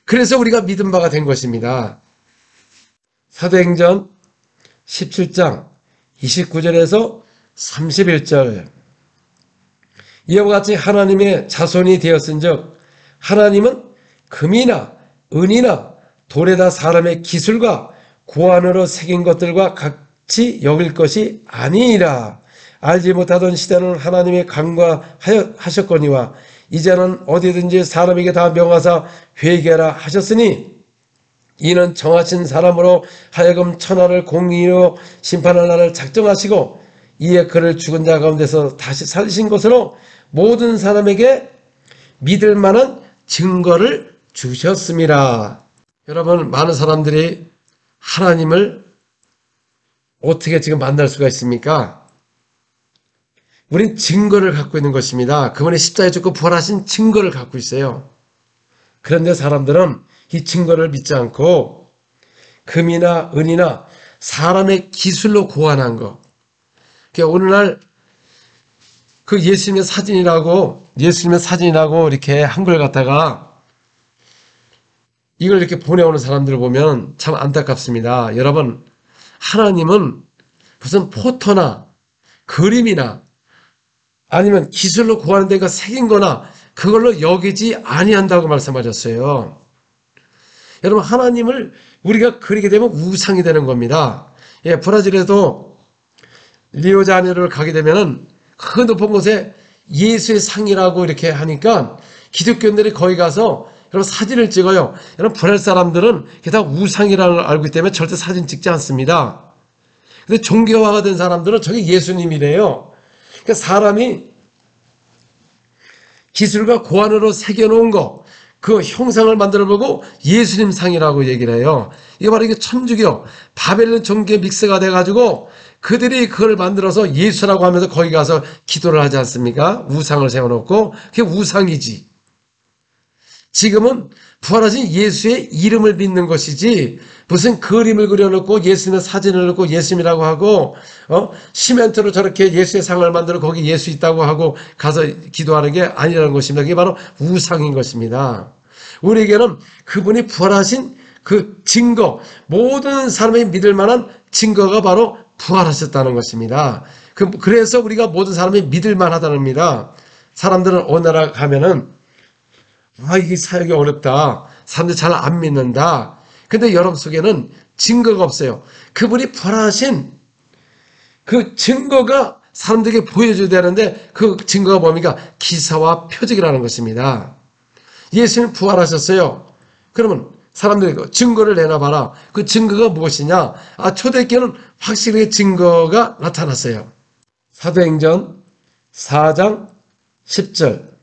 그래서 우리가 믿은 바가 된 것입니다. 사도행전 17장 29절에서 31절 이와 같이 하나님의 자손이 되었은즉 하나님은 금이나 은이나 돌에다 사람의 기술과 고안으로 새긴 것들과 같이 여길 것이 아니니라. 알지 못하던 시대는 하나님의 간과하셨거니와 이제는 어디든지 사람에게 다 명하사 회개하라 하셨으니 이는 정하신 사람으로 하여금 천하를 공의로 심판할 날을 작정하시고 이에 그를 죽은 자 가운데서 다시 살리신 것으로 모든 사람에게 믿을 만한 증거를 주셨습니다. 여러분, 많은 사람들이 하나님을 어떻게 지금 만날 수가 있습니까? 우린 증거를 갖고 있는 것입니다. 그분이 십자가에 죽고 부활하신 증거를 갖고 있어요. 그런데 사람들은 이 증거를 믿지 않고 금이나 은이나 사람의 기술로 고안한 거. 오늘날 그 예수님의 사진이라고 이렇게 한글 갖다가 이걸 이렇게 보내오는 사람들을 보면 참 안타깝습니다. 여러분, 하나님은 무슨 포토나 그림이나 아니면 기술로 구하는 데가 새긴 거나 그걸로 여기지 아니한다고 말씀하셨어요. 여러분, 하나님을 우리가 그리게 되면 우상이 되는 겁니다. 예, 브라질에도 리오자네이루를 가게 되면은 그 높은 곳에 예수의 상이라고 이렇게 하니까 기독교인들이 거기 가서 여러분 사진을 찍어요. 여러분, 브라질 사람들은 그게 다 우상이라는 걸 알고 있기 때문에 절대 사진 찍지 않습니다. 근데 종교화가 된 사람들은 저게 예수님이래요. 그러니까 사람이 기술과 고안으로 새겨놓은 거, 그 형상을 만들어보고 예수님 상이라고 얘기를 해요. 이게 바로 이게 천주교, 바벨론 종교의 믹스가 돼가지고 그들이 그걸 만들어서 예수라고 하면서 거기 가서 기도를 하지 않습니까? 우상을 세워놓고 그게 우상이지. 지금은 부활하신 예수의 이름을 믿는 것이지 무슨 그림을 그려놓고 예수님의 사진을 넣고 예수님이라고 하고 시멘트로 저렇게 예수의 상을 만들어 거기 예수 있다고 하고 가서 기도하는 게 아니라는 것입니다. 그게 바로 우상인 것입니다. 우리에게는 그분이 부활하신 그 증거, 모든 사람이 믿을 만한 증거가 바로 부활하셨다는 것입니다. 그래서 우리가 모든 사람이 믿을 만하다는 겁니다. 사람들은 어느 나라 가면은 이게 사역이 어렵다. 사람들이 잘 안 믿는다. 근데 여러분 속에는 증거가 없어요. 그분이 부활하신 그 증거가 사람들에게 보여줘야 되는데 그 증거가 뭡니까? 기사와 표적이라는 것입니다. 예수님 부활하셨어요. 그러면 사람들이 증거를 내놔봐라. 그 증거가 무엇이냐? 초대교회는 확실하게 증거가 나타났어요. 사도행전 4장 10절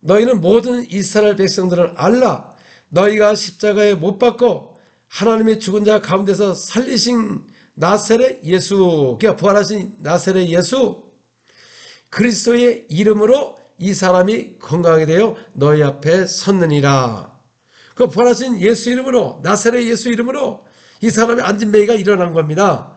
너희는 모든 이스라엘 백성들은 알라. 너희가 십자가에 못 박고 하나님의 죽은 자 가운데서 살리신 나사렛 예수, 그러니까 부활하신 나사렛 예수 그리스도의 이름으로 이 사람이 건강하게 되어 너희 앞에 섰느니라. 그 부활하신 예수 이름으로, 나사렛 예수 이름으로 이 사람의 안진뱅이가 일어난 겁니다.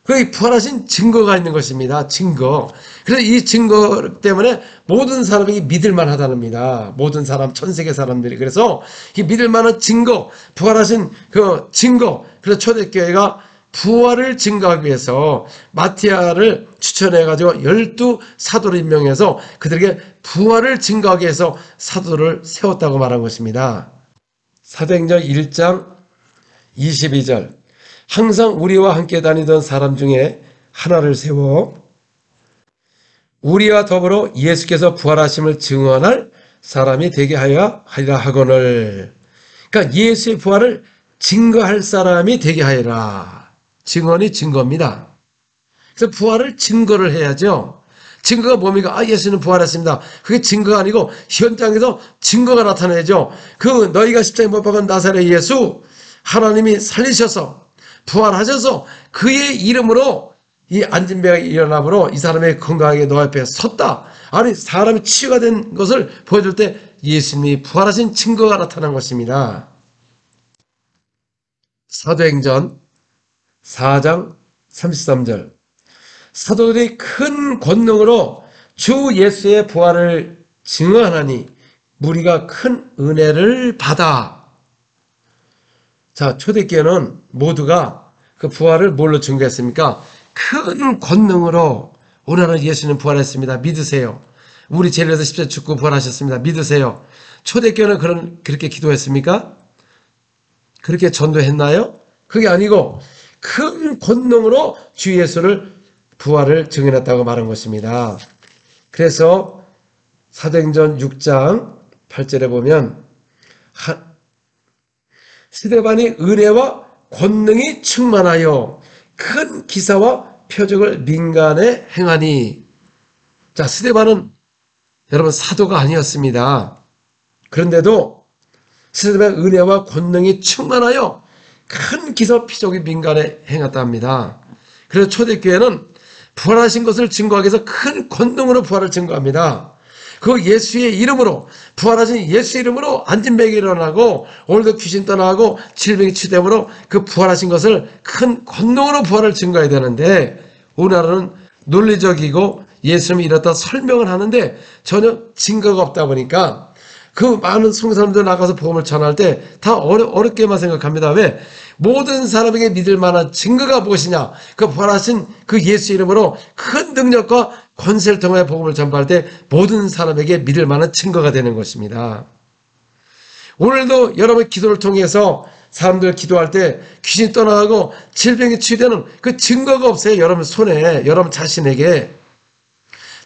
그 부활하신 증거가 있는 것입니다. 증거. 그래서 이 증거 때문에 모든 사람이 믿을만 하다는겁니다. 모든 사람, 전 세계 사람들이. 그래서 이 믿을만한 증거, 부활하신 그 증거. 그래서 초대교회가 부활을 증거하기 위해서 마티아를 추천해가지고 12 사도를 임명해서 그들에게 부활을 증거하기 위해서 사도를 세웠다고 말한 것입니다. 사도행전 1장 22절. 항상 우리와 함께 다니던 사람 중에 하나를 세워 우리와 더불어 예수께서 부활하심을 증언할 사람이 되게 하리라 하거늘. 그러니까 예수의 부활을 증거할 사람이 되게 하리라. 증언이 증거입니다. 그래서 부활을 증거를 해야죠. 증거가 뭡니까? 예수는 부활했습니다. 그게 증거가 아니고 현장에서 증거가 나타나야죠. 그 너희가 십자가에 못 박은 나사렛 예수 하나님이 살리셔서 부활하셔서 그의 이름으로 이 앉은 배가 일어남으로 이 사람의 건강하게 너 앞에 섰다. 아니 사람이 치유가 된 것을 보여줄 때 예수님이 부활하신 증거가 나타난 것입니다. 사도행전 4장 33절. 사도들이 큰 권능으로 주 예수의 부활을 증언하니 무리가 큰 은혜를 받아. 자, 초대교회는 모두가 그 부활을 뭘로 증거했습니까? 큰 권능으로 오늘은 예수는 부활했습니다. 믿으세요. 우리 죄에서 십자가 죽고 부활하셨습니다. 믿으세요. 초대교회는 그렇게 기도했습니까? 그렇게 전도했나요? 그게 아니고 큰 권능으로 주 예수를 부활을 증언했다고 말한 것입니다. 그래서 사도행전 6장 8절에 보면 스데반이 은혜와 권능이 충만하여 큰 기사와 표적을 민간에 행하니. 자, 스데반은 여러분 사도가 아니었습니다. 그런데도 스데반의 은혜와 권능이 충만하여 큰 기사 표적이 민간에 행했다 합니다. 그래서 초대교회는 부활하신 것을 증거하기 위해서 큰 권능으로 부활을 증거합니다. 그 예수의 이름으로 부활하신 예수 이름으로 앉은 배가 일어나고 오늘도 귀신 떠나고 질병이 치유됨으로 그 부활하신 것을 큰 권능으로 부활을 증거해야 되는데 오늘은 논리적이고 예수님이 이렇다 설명을 하는데 전혀 증거가 없다 보니까 그 많은 성사람들 나가서 복음을 전할 때 다 어렵게만 생각합니다. 왜? 모든 사람에게 믿을 만한 증거가 무엇이냐? 그 부활하신 그 예수 이름으로 큰 능력과 권세를 통해 복음을 전파할 때 모든 사람에게 믿을 만한 증거가 되는 것입니다. 오늘도 여러분 기도를 통해서 사람들 기도할 때 귀신 떠나가고 질병이 치유되는 그 증거가 없어요. 여러분 손에, 여러분 자신에게.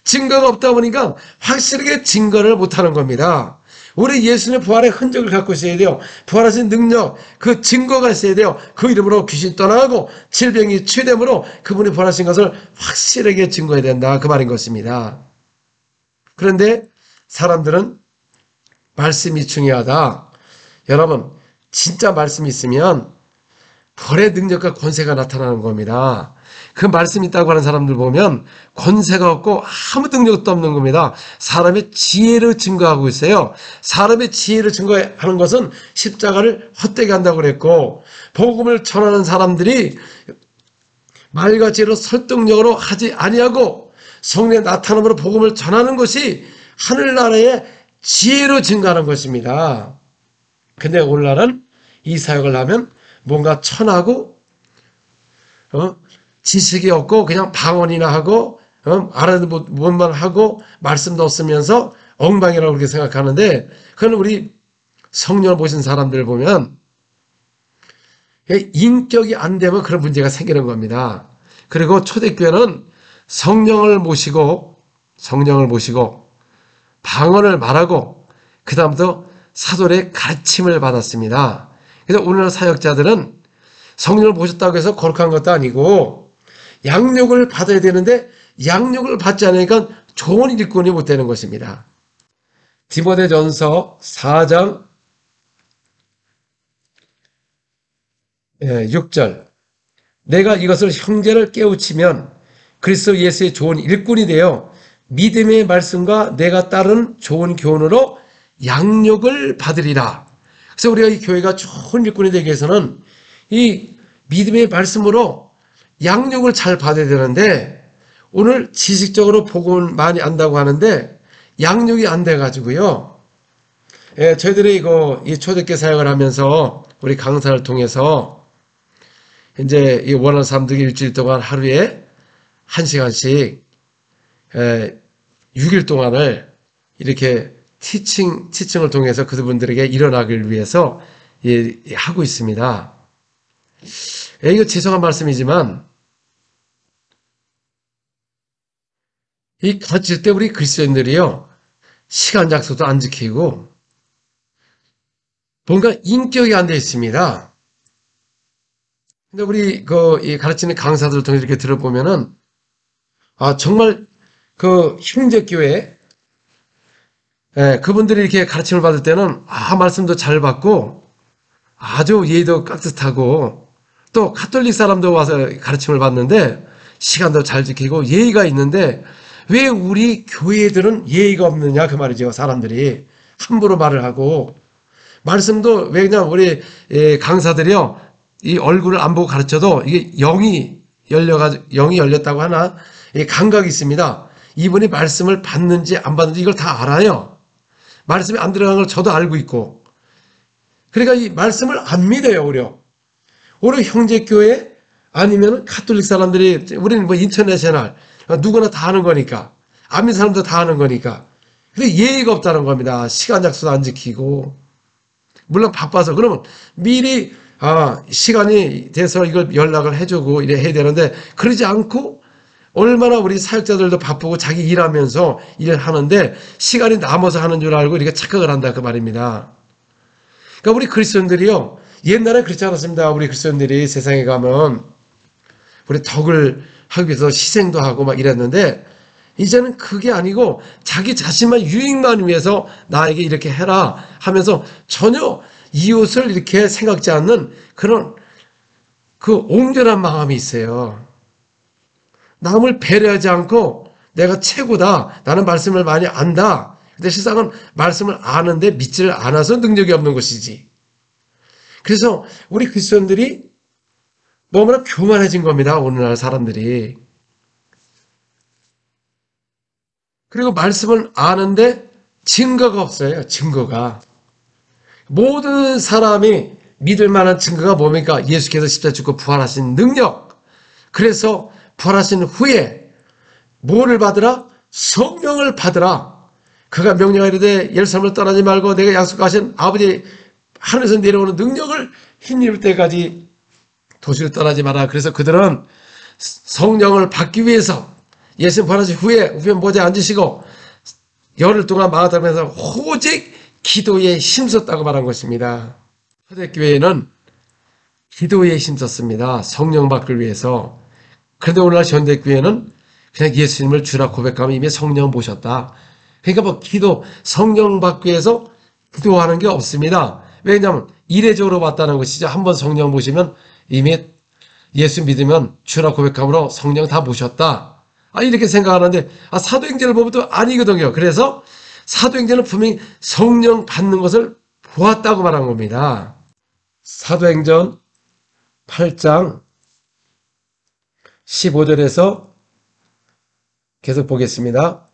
증거가 없다 보니까 확실하게 증거를 못하는 겁니다. 우리 예수님의 부활의 흔적을 갖고 있어야 돼요. 부활하신 능력, 그 증거가 있어야 돼요. 그 이름으로 귀신 떠나가고 질병이 치유됨으로 그분이 부활하신 것을 확실하게 증거해야 된다. 그 말인 것입니다. 그런데 사람들은 말씀이 중요하다. 여러분 진짜 말씀이 있으면 부활의 능력과 권세가 나타나는 겁니다. 그 말씀이 있다고 하는 사람들 보면 권세가 없고 아무 능력도 없는 겁니다. 사람의 지혜를 증거하고 있어요. 사람의 지혜를 증거하는 것은 십자가를 헛되게 한다고 그랬고 복음을 전하는 사람들이 말과 지혜로 설득력으로 하지 아니하고 성령의 나타남으로 복음을 전하는 것이 하늘나라의 지혜로 증거하는 것입니다. 근데 오늘날은 이 사역을 하면 뭔가 천하고 지식이 없고 그냥 방언이나 하고 알아듣는 것만 하고 말씀도 없으면서 엉망이라고 그렇게 생각하는데 그건 우리 성령을 보신 사람들 보면 인격이 안 되면 그런 문제가 생기는 겁니다. 그리고 초대교회는 성령을 모시고 방언을 말하고 그 다음부터 사도의 가르침을 받았습니다. 그래서 오늘날 사역자들은 성령을 모셨다고 해서 거룩한 것도 아니고 양육을 받아야 되는데 양육을 받지 않으니까 좋은 일꾼이 못 되는 것입니다. 디모데전서 4장 6절. 내가 이것을 형제를 깨우치면 그리스도 예수의 좋은 일꾼이 되어 믿음의 말씀과 내가 따른 좋은 교훈으로 양육을 받으리라. 그래서 우리가 이 교회가 좋은 일꾼이 되기 위해서는 이 믿음의 말씀으로 양육을 잘 받아야 되는데 오늘 지식적으로 복음을 많이 안다고 하는데 양육이 안 돼가지고요. 예, 저희들이 이 초대교회 사역을 하면서 우리 강사를 통해서 이제 이 원하는 사람들이 일주일 동안 하루에 1시간씩 6일 동안을 이렇게 티칭을 통해서 그분들에게 일어나길 위해서 하고 있습니다. 이거 죄송한 말씀이지만 이 가르칠 때 우리 그리스도인들이요 시간 약속도 안 지키고 뭔가 인격이 안 돼 있습니다. 근데 우리 이 가르치는 강사들을 통해서 이렇게 들어보면은 정말 형제교회 그분들이 이렇게 가르침을 받을 때는 말씀도 잘 받고 아주 예의도 깍듯하고 또 가톨릭 사람도 와서 가르침을 받는데 시간도 잘 지키고 예의가 있는데 왜 우리 교회들은 예의가 없느냐 그 말이죠. 사람들이 함부로 말을 하고 말씀도 왜 그냥 우리 강사들이요 이 얼굴을 안 보고 가르쳐도 이게 영이 열렸다고 하나 감각이 있습니다. 이분이 말씀을 받는지 안 받는지 이걸 다 알아요. 말씀이 안 들어간 걸 저도 알고 있고 그러니까 이 말씀을 안 믿어요. 오히려 형제교회 아니면 가톨릭 사람들이 우리는 뭐 인터내셔널 누구나 다 하는 거니까 안 믿는 사람도 다 하는 거니까 근데 예의가 없다는 겁니다. 시간 약속도 안 지키고 물론 바빠서 그러면 미리 시간이 돼서 이걸 연락을 해주고 이래 해야 되는데 그러지 않고 얼마나 우리 사역자들도 바쁘고 자기 일하면서 일을 하는데 시간이 남아서 하는 줄 알고 이렇게 착각을 한다 그 말입니다. 그러니까 우리 그리스도인들이요 옛날에 그렇지 않았습니다. 우리 그리스도인들이 세상에 가면 우리 덕을 하기 위해서 희생도 하고 막 이랬는데 이제는 그게 아니고 자기 자신만 유익만 위해서 나에게 이렇게 해라 하면서 전혀 이웃을 이렇게 생각지 않는 그런 온전한 마음이 있어요. 남을 배려하지 않고 내가 최고다. 나는 말씀을 많이 안다. 근데 실상은 말씀을 아는데 믿지를 않아서 능력이 없는 것이지. 그래서 우리 그리스도인들이 너무나 교만해진 겁니다. 오늘날 사람들이. 그리고 말씀을 아는데 증거가 없어요. 증거가. 모든 사람이 믿을 만한 증거가 뭡니까? 예수께서 십자가에 죽고 부활하신 능력. 그래서 부활하신 후에 뭐를 받으라? 성령을 받으라. 그가 명령하이르되 예루살렘을 떠나지 말고 내가 약속하신 아버지 하늘에서 내려오는 능력을 힘입을 때까지 도시를 떠나지 마라. 그래서 그들은 성령을 받기 위해서 예수님 부활하신 후에 우편 보좌에 앉으시고 열흘 동안 마가다락에서 오직 기도에 힘썼다고 말한 것입니다. 초대교회는 기도에 힘썼습니다. 성령 받기 위해서. 그런데 오늘날 현대교회는 그냥 예수님을 주라 고백하면 이미 성령 모셨다. 그러니까 뭐 성령 받기 위해서 기도하는 게 없습니다. 왜냐하면 이례적으로 받다는 것이죠. 한번 성령 모시면 이미 예수 믿으면 주라 고백함으로 성령 다 모셨다. 이렇게 생각하는데 사도행전을 보면 또 아니거든요. 그래서 사도행전은 분명히 성령 받는 것을 보았다고 말한 겁니다. 사도행전 8장 15절에서 계속 보겠습니다.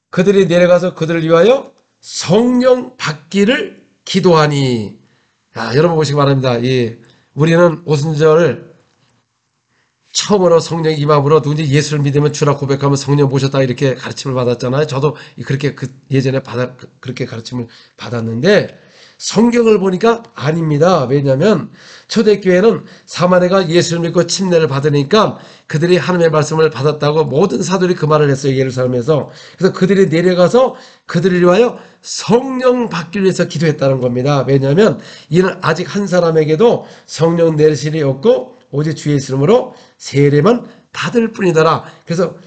그들이 내려가서 그들을 위하여 성령 받기를 기도하니. 여러분 보시기 바랍니다. 우리는 오순절 처음으로 성령 임함으로 누군지 예수를 믿으면 주라 고백하면 성령 모셨다 이렇게 가르침을 받았잖아요. 저도 그렇게 예전에 그렇게 가르침을 받았는데 성경을 보니까 아닙니다. 왜냐하면 초대교회는 사마리아가 예수를 믿고 침례를 받으니까 그들이 하나님의 말씀을 받았다고 모든 사도들이 그 말을 했어요. 예루살렘에서. 그래서 그들이 내려가서 그들을 위하여 성령 받기 위해서 기도했다는 겁니다. 왜냐하면 이는 아직 한 사람에게도 성령 내리심이 없고 오직 주 예수 이름으로 세례만 받을 뿐이더라. 그래서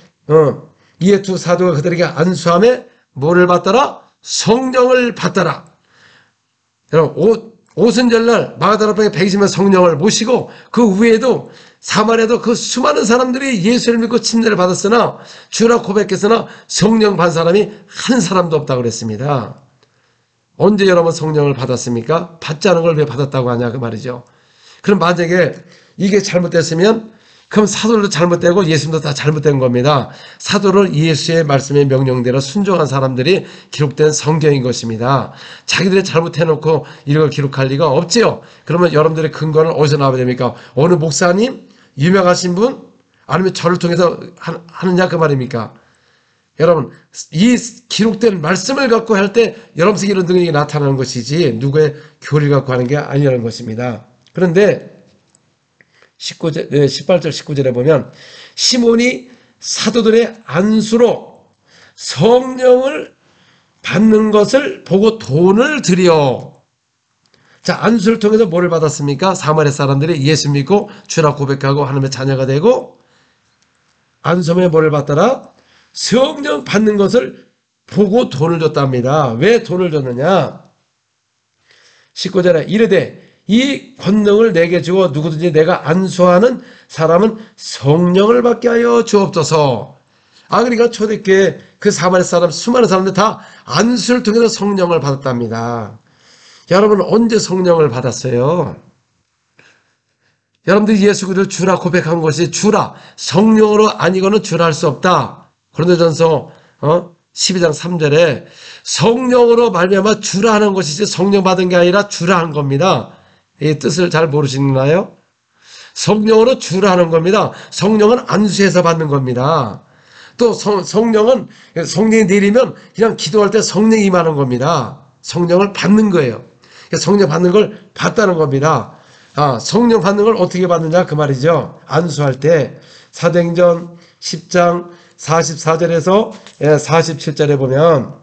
이에 두 사도가 그들에게 안수함에 뭐를 받더라? 성령을 받더라. 여러분 오순절날 마가다락방에 120명 성령을 모시고 그 외에도 사마리아도 그 수많은 사람들이 예수를 믿고 침례를 받았으나 주라 고백했으나 성령 받은 사람이 한 사람도 없다고 그랬습니다. 언제 여러분 성령을 받았습니까? 받지 않은 걸 왜 받았다고 하냐 그 말이죠. 그럼 만약에 이게 잘못됐으면 그럼 사도들도 잘못되고 예수님도 다 잘못된 겁니다. 사도를 예수의 말씀의 명령대로 순종한 사람들이 기록된 성경인 것입니다. 자기들이 잘못해놓고 이런 걸 기록할 리가 없지요. 그러면 여러분들의 근거는 어디서 나와야 됩니까? 어느 목사님? 유명하신 분? 아니면 저를 통해서 하느냐 그 말입니까? 여러분, 이 기록된 말씀을 갖고 할 때 여러분에게 이런 능력이 나타나는 것이지 누구의 교리를 갖고 하는 게 아니라는 것입니다. 그런데 18절 19절에 보면 시몬이 사도들의 안수로 성령을 받는 것을 보고 돈을 들여. 자, 안수를 통해서 뭐를 받았습니까? 사마리아 사람들이 예수 믿고 주라 고백하고 하나님의 자녀가 되고, 안수에 뭐를 받더라? 성령 받는 것을 보고 돈을 줬답니다. 왜 돈을 줬느냐? 19절에 이르되 이 권능을 내게 주어 누구든지 내가 안수하는 사람은 성령을 받게 하여 주옵소서. 그러니까 초대교회 그 사마리아 사람 수많은 사람들 다 안수를 통해서 성령을 받았답니다. 여러분 언제 성령을 받았어요? 여러분들이 예수 그리스도를 주라 고백한 것이 주라, 성령으로 아니고는 주라 할 수 없다. 고린도전서 12장 3절에 성령으로 말미암아 주라 하는 것이지 성령 받은 게 아니라 주라 한 겁니다. 이 뜻을 잘 모르시나요? 성령으로 주라 하는 겁니다. 성령은 안수해서 받는 겁니다. 또 성령은 성령이 내리면 그냥 기도할 때 성령이 임하는 겁니다. 성령을 받는 거예요. 성령 받는 걸 받다는 겁니다. 성령 받는 걸 어떻게 받느냐 그 말이죠. 안수할 때 사도행전 10장 44절에서 47절에 보면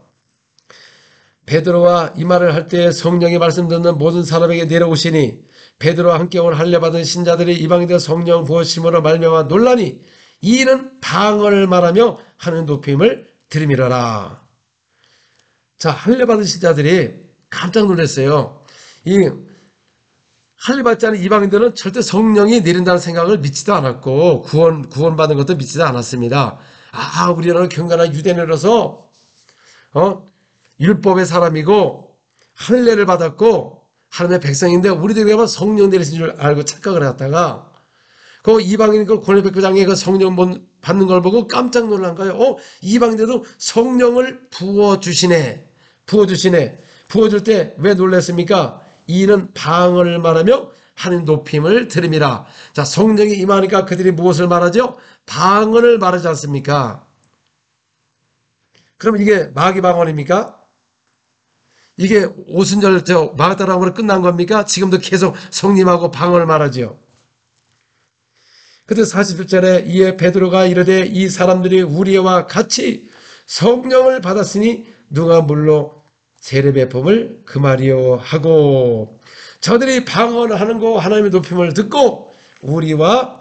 베드로와 이 말을 할 때 성령의 말씀 듣는 모든 사람에게 내려오시니 베드로와 함께 온 할례 받은 신자들이 이방인들 성령 부어심으로 말미암아 놀라니 이는 방언을 말하며 하는 높임을 들이밀어라. 자, 할례 받은 신자들이 깜짝 놀랐어요. 이 할례 받지 않은 이방인들은 절대 성령이 내린다는 생각을 믿지도 않았고 구원받는 것도 믿지도 않았습니다. 우리는 경건한 유대인으로서 율법의 사람이고 할례를 받았고 하나님의 백성인데 우리들에게만 성령 내리신 줄 알고 착각을 했다가 그 이방인 그 고넬백부장의 그 성령 받는 걸 보고 깜짝 놀란 거예요. 이방인들도 성령을 부어주시네. 부어줄 때 왜 놀랐습니까? 이는 방언을 말하며 하는 높임을 들음이라. 자, 성령이 임하니까 그들이 무엇을 말하죠? 방언을 말하지 않습니까? 그럼 이게 마귀 방언입니까? 이게 오순절 마가다락으로 끝난 겁니까? 지금도 계속 성님하고 방언을 말하죠. 그때 41절에 이에 베드로가 이르되 이 사람들이 우리와 같이 성령을 받았으니 누가 물로 세례 베품을 금하리요 하고, 저들이 방언을 하는 거 하나님의 높임을 듣고 우리와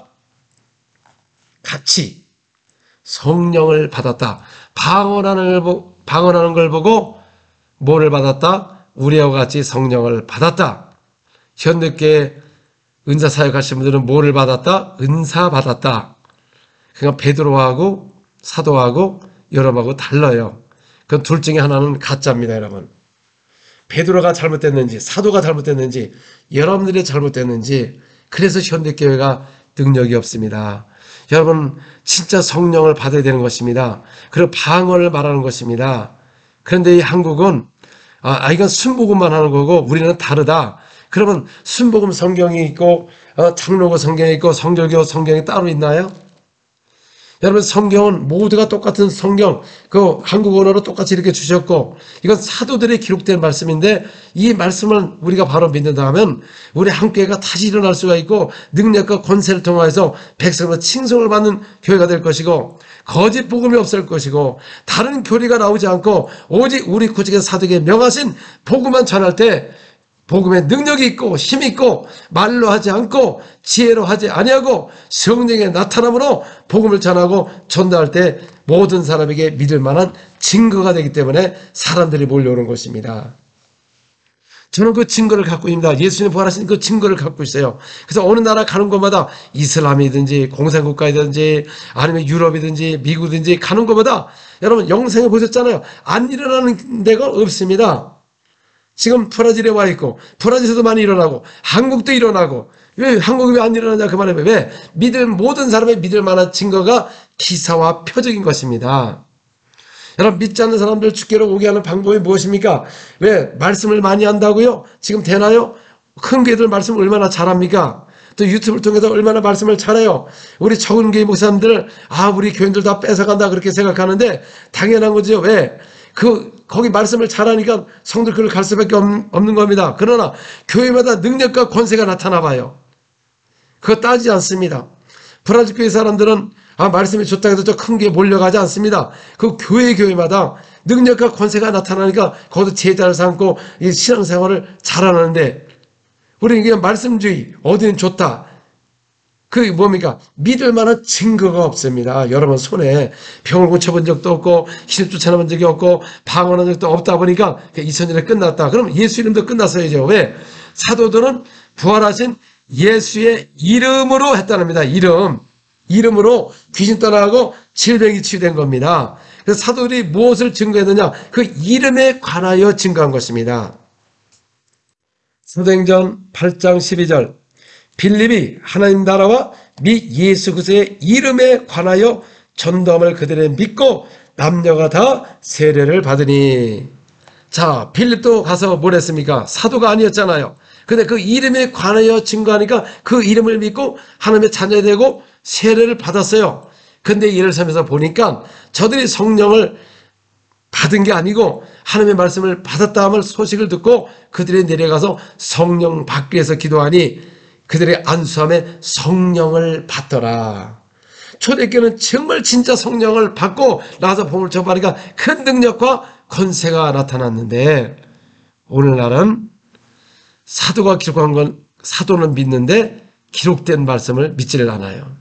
같이 성령을 받았다. 방언하는 걸 보고 뭐를 받았다? 우리와 같이 성령을 받았다. 현대교회 은사 사역하신 분들은 뭐를 받았다? 은사 받았다. 그러니까 베드로하고 사도하고 여러분하고 달라요. 그 둘 중에 하나는 가짜입니다, 여러분. 베드로가 잘못됐는지 사도가 잘못됐는지 여러분들이 잘못됐는지 그래서 현대교회가 능력이 없습니다. 여러분 진짜 성령을 받아야 되는 것입니다. 그리고 방언을 말하는 것입니다. 그런데 이 한국은 이건 순복음만 하는 거고 우리는 다르다. 그러면 순복음 성경이 있고 장로교 성경이 있고 성결교 성경이 따로 있나요? 여러분 성경은 모두가 똑같은 성경, 그 한국 언어로 똑같이 이렇게 주셨고 이건 사도들의 기록된 말씀인데 이 말씀을 우리가 바로 믿는다 하면 우리 한교회가 다시 일어날 수가 있고 능력과 권세를 통해서 백성으로 칭송을 받는 교회가 될 것이고 거짓 복음이 없을 것이고 다른 교리가 나오지 않고 오직 우리 구직의 사도에게 명하신 복음만 전할 때 복음의 능력이 있고 힘이 있고 말로 하지 않고 지혜로 하지 아니하고 성령의 나타남으로 복음을 전하고 전달할 때 모든 사람에게 믿을 만한 증거가 되기 때문에 사람들이 몰려오는 것입니다. 저는 그 증거를 갖고 있습니다. 예수님 부활하신 그 증거를 갖고 있어요. 그래서 어느 나라 가는 곳마다 이슬람이든지 공산국가이든지 아니면 유럽이든지 미국이든지 가는 곳마다 여러분 영상에 보셨잖아요. 안 일어나는 데가 없습니다. 지금 브라질에 와 있고 브라질에서도 많이 일어나고 한국도 일어나고 왜 한국이 왜 안 일어나냐 그 말이에요. 왜? 모든 사람의 믿을 만한 증거가 기사와 표적인 것입니다. 여러분, 믿지 않는 사람들 주께로 오게 하는 방법이 무엇입니까? 왜? 말씀을 많이 한다고요? 지금 되나요? 큰 교회들 말씀을 얼마나 잘합니까? 또 유튜브를 통해서 얼마나 말씀을 잘해요. 우리 적은 교회 목사님들, 우리 교인들 다 뺏어간다 그렇게 생각하는데 당연한 거죠. 왜? 거기 말씀을 잘하니까 성도들 그걸 갈 수밖에 없는 겁니다. 그러나 교회마다 능력과 권세가 나타나 봐요. 그거 따지지 않습니다. 브라질 교회 사람들은 말씀이 좋다 해서 저 큰 교회 몰려가지 않습니다. 그 교회마다 능력과 권세가 나타나니까 거기서 제자를 삼고 이 신앙생활을 잘하는데 우리는 그냥 말씀주의, 어디는 좋다. 그게 뭡니까? 믿을 만한 증거가 없습니다. 여러분 손에 병을 고쳐본 적도 없고 신을 쫓아내본 적이 없고 방언한 적도 없다 보니까 2000년에 끝났다. 그럼 예수 이름도 끝났어야죠. 왜? 사도들은 부활하신 예수의 이름으로 했다는 겁니다. 이름으로 귀신 떠나고 질병이 치유된 겁니다. 그래서 사도들이 무엇을 증거했느냐? 그 이름에 관하여 증거한 것입니다. 사도행전 8장 12절 빌립이 하나님 나라와 및 예수 그리스도의 이름에 관하여 전도함을 그들의 믿고 남녀가 다 세례를 받으니. 자, 빌립도 가서 뭘 했습니까? 사도가 아니었잖아요. 근데 그 이름에 관하여 증거하니까 그 이름을 믿고 하나님의 자녀가 되고 세례를 받았어요. 근데 이를 서면서 보니까 저들이 성령을 받은 게 아니고 하나님의 말씀을 받았다 함을 소식을 듣고 그들이 내려가서 성령 받기 위해서 기도하니 그들의 안수함에 성령을 받더라. 초대교회는 정말 진짜 성령을 받고 나서 복음을 전파하니까 큰 능력과 권세가 나타났는데 오늘날은 사도가 기록한 건 사도는 믿는데 기록된 말씀을 믿지를 않아요.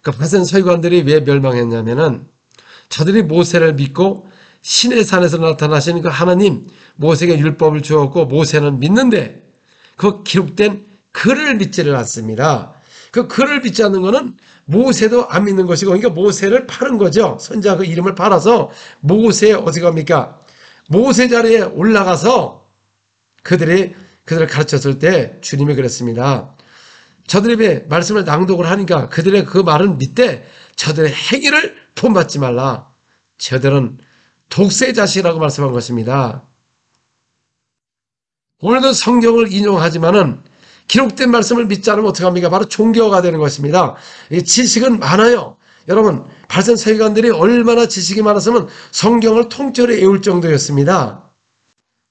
그 바센 서기관들이 왜 멸망했냐면은 저들이 모세를 믿고 신의 산에서 나타나시는 그 하나님 모세에게 율법을 주었고 모세는 믿는데 그 기록된 글을 믿지를 않습니다. 그 글을 믿지 않는 것은 모세도 안 믿는 것이고 그러니까 모세를 팔은 거죠. 선지자 그 이름을 팔아서 모세 어디 갑니까? 모세 자리에 올라가서 그들을 가르쳤을 때 주님이 그랬습니다. 저들이 말씀을 낭독을 하니까 그들의 그 말을 믿되 저들의 행위를 본받지 말라. 저들은 독세자식이라고 말씀한 것입니다. 오늘도 성경을 인용하지만은 기록된 말씀을 믿지 않으면 어떻게 합니까? 바로 종교가 되는 것입니다. 이 지식은 많아요. 여러분, 바센 서기관들이 얼마나 지식이 많았으면 성경을 통째로 외울 정도였습니다.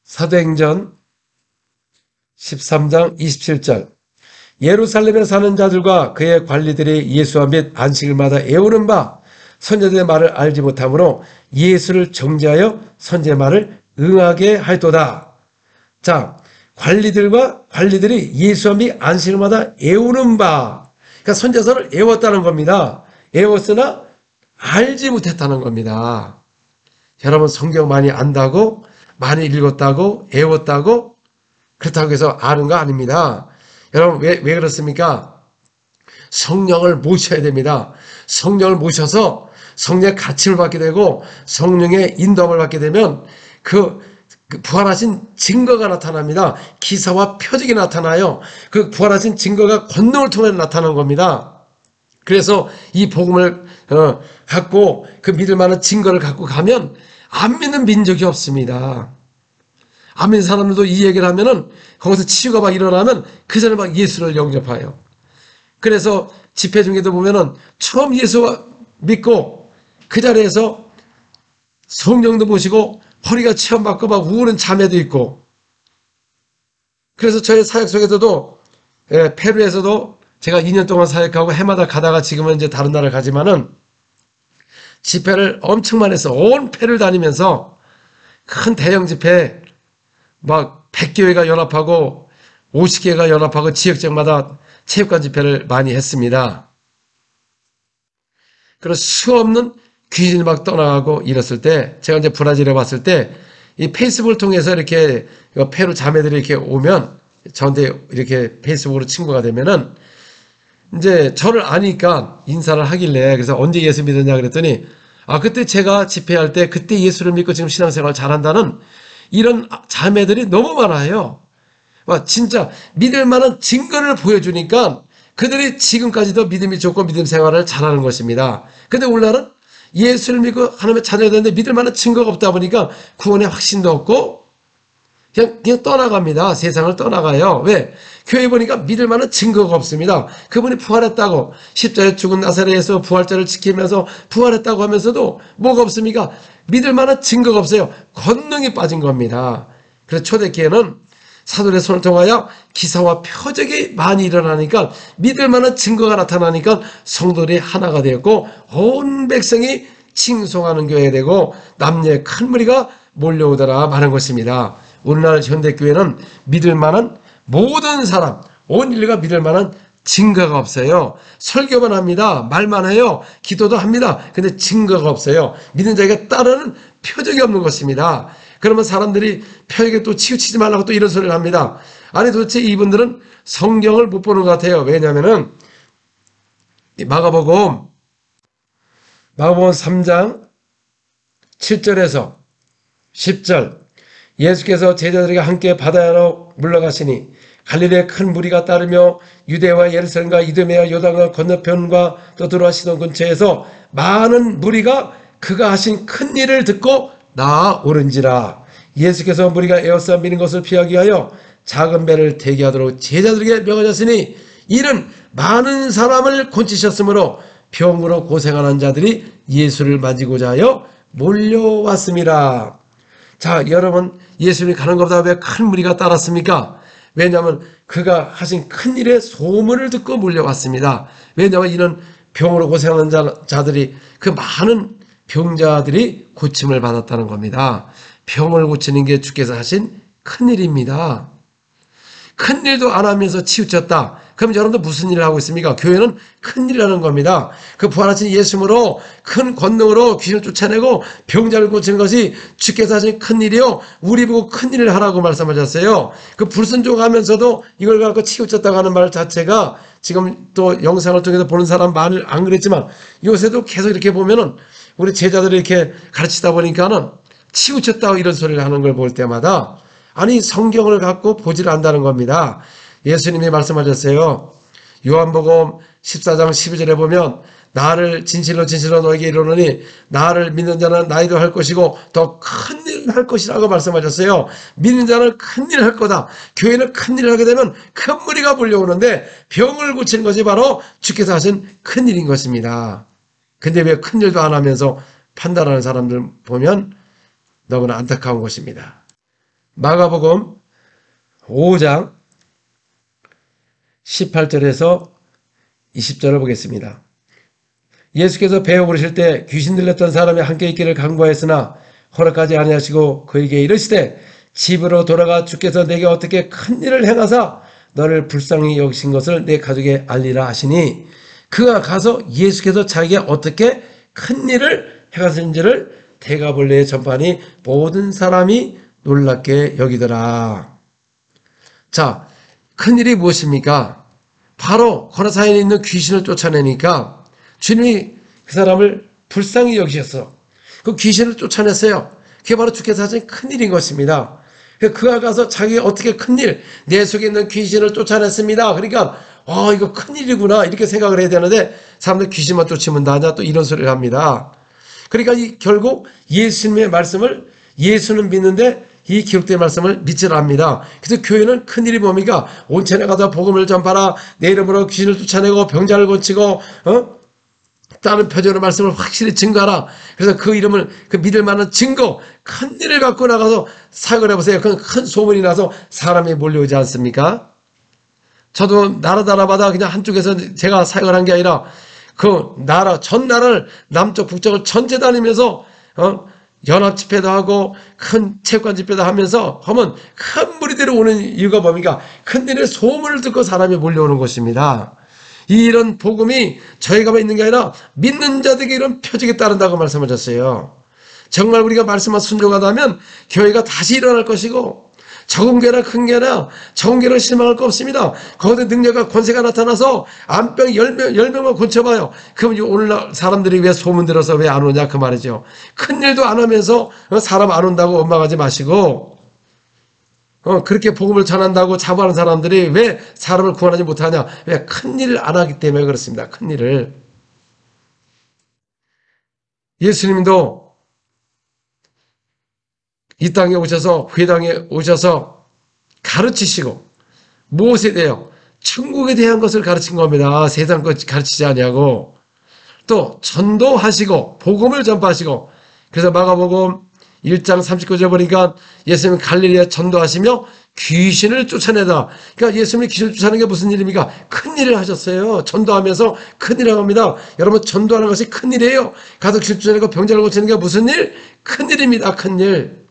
사도행전 13장 27절 예루살렘에 사는 자들과 그의 관리들이 예수와 및 안식일마다 애우는 바 선지자들의 말을 알지 못하므로 예수를 정죄하여 선지자의 말을 응하게 하였도다. 자, 관리들이 예수와 및 안식일마다 애우는 바, 그러니까 선지자서를 애웠다는 겁니다. 애웠으나 알지 못했다는 겁니다. 여러분 성경 많이 안다고, 많이 읽었다고, 애웠다고 그렇다고 해서 아는 거 아닙니다. 여러분 왜 그렇습니까? 성령을 모셔야 됩니다. 성령을 모셔서 성령의 가침을 받게 되고 성령의 인도함을 받게 되면 그 부활하신 증거가 나타납니다. 기사와 표적이 나타나요. 그 부활하신 증거가 권능을 통해 나타나는 겁니다. 그래서 이 복음을 갖고 그 믿을 만한 증거를 갖고 가면 안 믿는 민족이 없습니다. 안 믿는 사람들도 이 얘기를 하면은 거기서 치유가 막 일어나면 그 전에 막 예수를 영접해요. 그래서 집회 중에도 보면은 처음 예수 믿고 그 자리에서 성령도 보시고 허리가 체험받고 막 우는 자매도 있고. 그래서 저희 사역 속에서도 페루에서도 제가 2년 동안 사역하고 해마다 가다가 지금은 이제 다른 나라를 가지만은 집회를 엄청 많이 해서 온 페루를 다니면서 큰 대형 집회 막 100교회가 연합하고 50개가 연합하고 지역적마다 체육관 집회를 많이 했습니다. 그래서 수없는 귀신이 막 떠나가고 이랬을 때 제가 이제 브라질에 왔을 때 이 페이스북을 통해서 이렇게 페루 자매들이 이렇게 오면 저한테 이렇게 페이스북으로 친구가 되면은 이제 저를 아니까 인사를 하길래 그래서 언제 예수 믿었냐 그랬더니 그때 제가 집회할 때 그때 예수를 믿고 지금 신앙생활 잘한다는 이런 자매들이 너무 많아요. 진짜 믿을 만한 증거를 보여주니까 그들이 지금까지도 믿음이 좋고 믿음 생활을 잘하는 것입니다. 근데 오늘날은 예수를 믿고 하나님의 자녀가 되는데 믿을 만한 증거가 없다 보니까 구원의 확신도 없고 그냥 떠나갑니다. 세상을 떠나가요. 왜? 교회 보니까 믿을 만한 증거가 없습니다. 그분이 부활했다고 십자가에 죽은 나사렛에서 부활절을 지키면서 부활했다고 하면서도 뭐가 없습니까? 믿을 만한 증거가 없어요. 권능이 빠진 겁니다. 그래서 초대기에는 사도의 손을 통하여 기사와 표적이 많이 일어나니까 믿을 만한 증거가 나타나니까 성도들이 하나가 되었고 온 백성이 칭송하는 교회가 되고 남녀의 큰 무리가 몰려오더라 말한 것입니다. 오늘날 현대교회는 믿을 만한 모든 사람, 온 인류가 믿을 만한 증거가 없어요. 설교만 합니다. 말만 해요. 기도도 합니다. 근데 증거가 없어요. 믿는 자에게 따르는 표적이 없는 것입니다. 그러면 사람들이 표적에 또 치우치지 말라고 또 이런 소리를 합니다. 아니 도대체 이분들은 성경을 못 보는 것 같아요. 왜냐하면 마가복음 3장 7절에서 10절 예수께서 제자들에게 함께 바다로 물러가시니 갈릴리의 큰 무리가 따르며 유대와 예루살렘과 이두메와 요단강 건너편과 또 들어와 시돈 근처에서 많은 무리가 그가 하신 큰 일을 듣고 나아오른지라. 예수께서 무리가 에워싸 미는 것을 피하기 위하여 작은 배를 대기하도록 제자들에게 명하셨으니 이는 많은 사람을 곤치셨으므로 병으로 고생하는 자들이 예수를 맞이고자 하여 몰려왔습니다. 자, 여러분, 예수님이 가는 것보다 왜 큰 무리가 따랐습니까? 왜냐하면 그가 하신 큰 일의 소문을 듣고 몰려왔습니다. 왜냐하면 이는 병으로 고생하는 자들이 그 많은 병자들이 고침을 받았다는 겁니다. 병을 고치는 게 주께서 하신 큰일입니다. 큰일도 안 하면서 치우쳤다. 그럼 여러분들 무슨 일을 하고 있습니까? 교회는 큰일을 하는 겁니다. 그 부활하신 예수님으로 큰 권능으로 귀신을 쫓아내고 병자를 고치는 것이 주께서 하신 큰일이요. 우리 보고 큰일을 하라고 말씀하셨어요. 그 불순종하면서도 이걸 갖고 치우쳤다고 하는 말 자체가 지금 또 영상을 통해서 보는 사람 많이 안 그랬지만 요새도 계속 이렇게 보면은 우리 제자들이 이렇게 가르치다 보니까는 치우쳤다고 이런 소리를 하는 걸 볼 때마다 아니 성경을 갖고 보지를 않는다는 겁니다. 예수님이 말씀하셨어요. 요한복음 14장 12절에 보면 나를 진실로 너에게 이르노니 나를 믿는 자는 나이도 할 것이고 더 큰 일을 할 것이라고 말씀하셨어요. 믿는 자는 큰 일을 할 거다. 교회는 큰 일을 하게 되면 큰 무리가 몰려오는데 병을 고치는 것이 바로 주께서 하신 큰 일인 것입니다. 근데 왜 큰 일도 안 하면서 판단하는 사람들 보면 너무나 안타까운 것입니다. 마가복음 5장 18절에서 20절을 보겠습니다. 예수께서 배에 오르실 때 귀신 들렸던 사람이 함께 있기를 간구하였으나 허락하지 아니하시고 그에게 이르시되 집으로 돌아가 주께서 내게 어떻게 큰 일을 행하사 너를 불쌍히 여기신 것을 내 가족에 알리라 하시니 그가 가서 예수께서 자기가 어떻게 큰 일을 행하신지를 대가볼레에 전파하니 모든 사람이 놀랍게 여기더라. 자, 큰일이 무엇입니까? 바로 고라사인에 있는 귀신을 쫓아내니까 주님이 그 사람을 불쌍히 여기셨어. 그 귀신을 쫓아냈어요. 그게 바로 주께서 하신 큰일인 것입니다. 그가 가서 자기가 어떻게 큰일, 내 속에 있는 귀신을 쫓아냈습니다. 그러니까 이거 큰일이구나 이렇게 생각을 해야 되는데 사람들 귀신만 쫓으면 나냐 또 이런 소리를 합니다. 그러니까 결국 예수님의 말씀을 예수는 믿는데 이 기록된 말씀을 믿질 않습니다. 그래서 교회는 큰일이 뭡니까? 온천에 가서 복음을 전파라. 내 이름으로 귀신을 쫓아내고 병자를 고치고 다른 표적으로 말씀을 확실히 증거하라. 그래서 그 이름을 그 믿을 만한 증거 큰 일을 갖고 나가서 사역을 해보세요. 그건 큰 소문이 나서 사람이 몰려오지 않습니까? 저도 나라마다 그냥 한쪽에서 제가 사역을 한 게 아니라 그 나라 전 나라를 남쪽 북쪽을 전체 다니면서 연합 집회도 하고 큰 체육관 집회도 하면서 하면 큰 무리들이 오는 이유가 뭡니까? 큰 일의 소문을 듣고 사람이 몰려오는 것입니다. 이런 복음이 저희가 있는 게 아니라 믿는 자들에게 이런 표적이 따른다고 말씀하셨어요. 정말 우리가 말씀만 순종하다면 교회가 다시 일어날 것이고 적은 교회나 큰 교회나 적은 교회는 실망할 거 없습니다. 거기에 능력과 권세가 나타나서 암병 10명만 고쳐봐요. 그럼 오늘날 사람들이 왜 소문 들어서 왜 안 오냐 그 말이죠. 큰 일도 안 하면서 사람 안 온다고 원망하지 마시고 그렇게 복음을 전한다고 자부하는 사람들이 왜 사람을 구원하지 못하냐? 왜 큰일을 안 하기 때문에 그렇습니다. 큰일을. 예수님도 이 땅에 오셔서, 회당에 오셔서 가르치시고, 무엇에 대하여? 천국에 대한 것을 가르친 겁니다. 세상 것 가르치지 아니하고. 또 전도하시고 복음을 전파하시고, 그래서 마가복음 1장 39절 보니까 예수님은 갈릴리에 전도하시며 귀신을 쫓아내다. 그러니까 예수님이 귀신을 쫓아내는 게 무슨 일입니까? 큰일을 하셨어요. 전도하면서 큰일을 합니다. 여러분, 전도하는 것이 큰일이에요. 가서 귀신 쫓아내고 병자를 고치는 게 무슨 일? 큰일입니다. 큰일.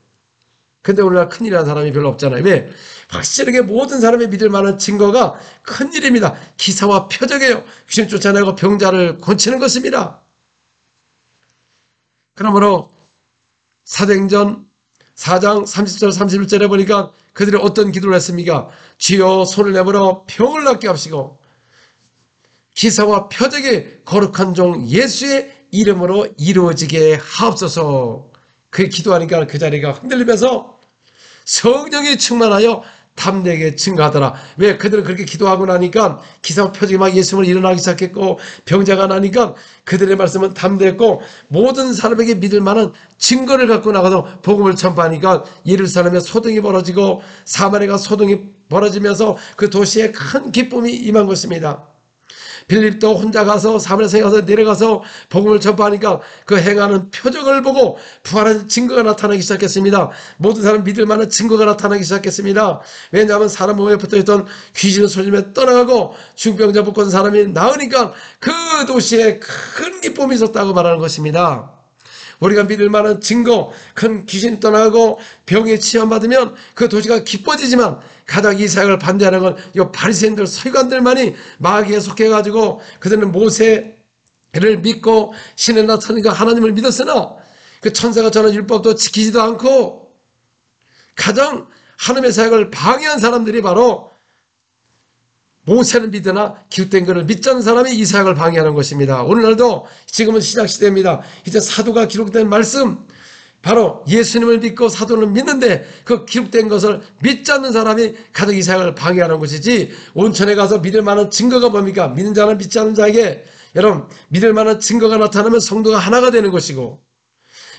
근데 오늘날 큰일이라는 사람이 별로 없잖아요. 왜? 확실하게 모든 사람이 믿을 만한 증거가 큰일입니다. 기사와 표적이에요. 귀신 쫓아내고 병자를 고치는 것입니다. 그러므로 사도행전 4장 30절 31절에 보니까 그들이 어떤 기도를 했습니까? 주여 손을 내밀어 병을 낫게 하시고 기사와 표적이 거룩한 종 예수의 이름으로 이루어지게 하옵소서. 그 기도하니까 그 자리가 흔들리면서 성령이 충만하여 담대하게 증거하더라. 왜? 그들은 그렇게 기도하고 나니까 기사와 표적이 막 예수님을 일어나기 시작했고 병자가 나니까 그들의 말씀은 담대했고 모든 사람에게 믿을 만한 증거를 갖고 나가서 복음을 전파하니까 예루살렘에 소동이 벌어지고 사마리아가 소동이 벌어지면서 그 도시에 큰 기쁨이 임한 것입니다. 빌립도 혼자 가서 사마리아에 가서 내려가서 복음을 전파하니까 그 행하는 표적을 보고 부활한 증거가 나타나기 시작했습니다. 모든 사람 믿을 만한 증거가 나타나기 시작했습니다. 왜냐하면 사람 몸에 붙어있던 귀신은 소심에 떠나가고 중병자 붙은 사람이 나으니까 그 도시에 큰 기쁨이 있었다고 말하는 것입니다. 우리가 믿을 만한 증거, 큰 귀신 떠나고 병에 치유받으면 그 도시가 기뻐지지만 가장 이 사역을 반대하는 건 이 바리새인들, 서기관들만이 마귀에 속해가지고 그들은 모세를 믿고 신에 나타나니까 하나님을 믿었으나 그 천사가 전한 율법도 지키지도 않고 가장 하나님의 사역을 방해한 사람들이 바로 모세를 믿으나 기록된 것을 믿지 않는 사람이 이 사역을 방해하는 것입니다. 오늘날도 지금은 시작시대입니다. 이제 사도가 기록된 말씀, 바로 예수님을 믿고 사도를 믿는데 그 기록된 것을 믿지 않는 사람이 가장 이 사역을 방해하는 것이지, 온천에 가서 믿을 만한 증거가 뭡니까? 믿는 자는 믿지 않는 자에게, 여러분, 믿을 만한 증거가 나타나면 성도가 하나가 되는 것이고,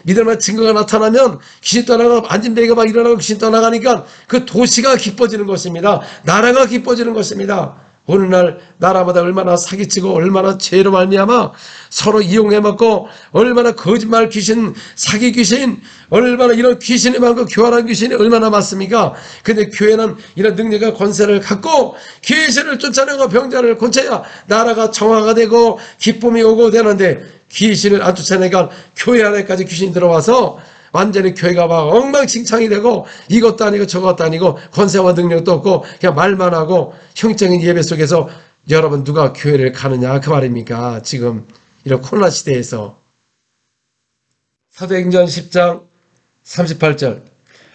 믿을 만한 증거가 나타나면 귀신 떠나가고 안진뱅이가 막 일어나고 귀신 떠나가니까 그 도시가 기뻐지는 것입니다. 나라가 기뻐지는 것입니다. 오늘날 나라마다 얼마나 사기치고 얼마나 죄로 말미암아 서로 이용해먹고 얼마나 거짓말 귀신, 사기 귀신, 얼마나 이런 귀신이 많고 교활한 귀신이 얼마나 많습니까? 근데 교회는 이런 능력과 권세를 갖고 귀신을 쫓아내고 병자를 고쳐야 나라가 정화가 되고 기쁨이 오고 되는데, 귀신을 안 쫓아내니까 교회 안에까지 귀신이 들어와서 완전히 교회가 막 엉망진창이 되고 이것도 아니고 저것도 아니고 권세와 능력도 없고 그냥 말만 하고 형적인 예배 속에서 여러분 누가 교회를 가느냐 그 말입니까? 지금 이런 코로나 시대에서. 사도행전 10장 38절,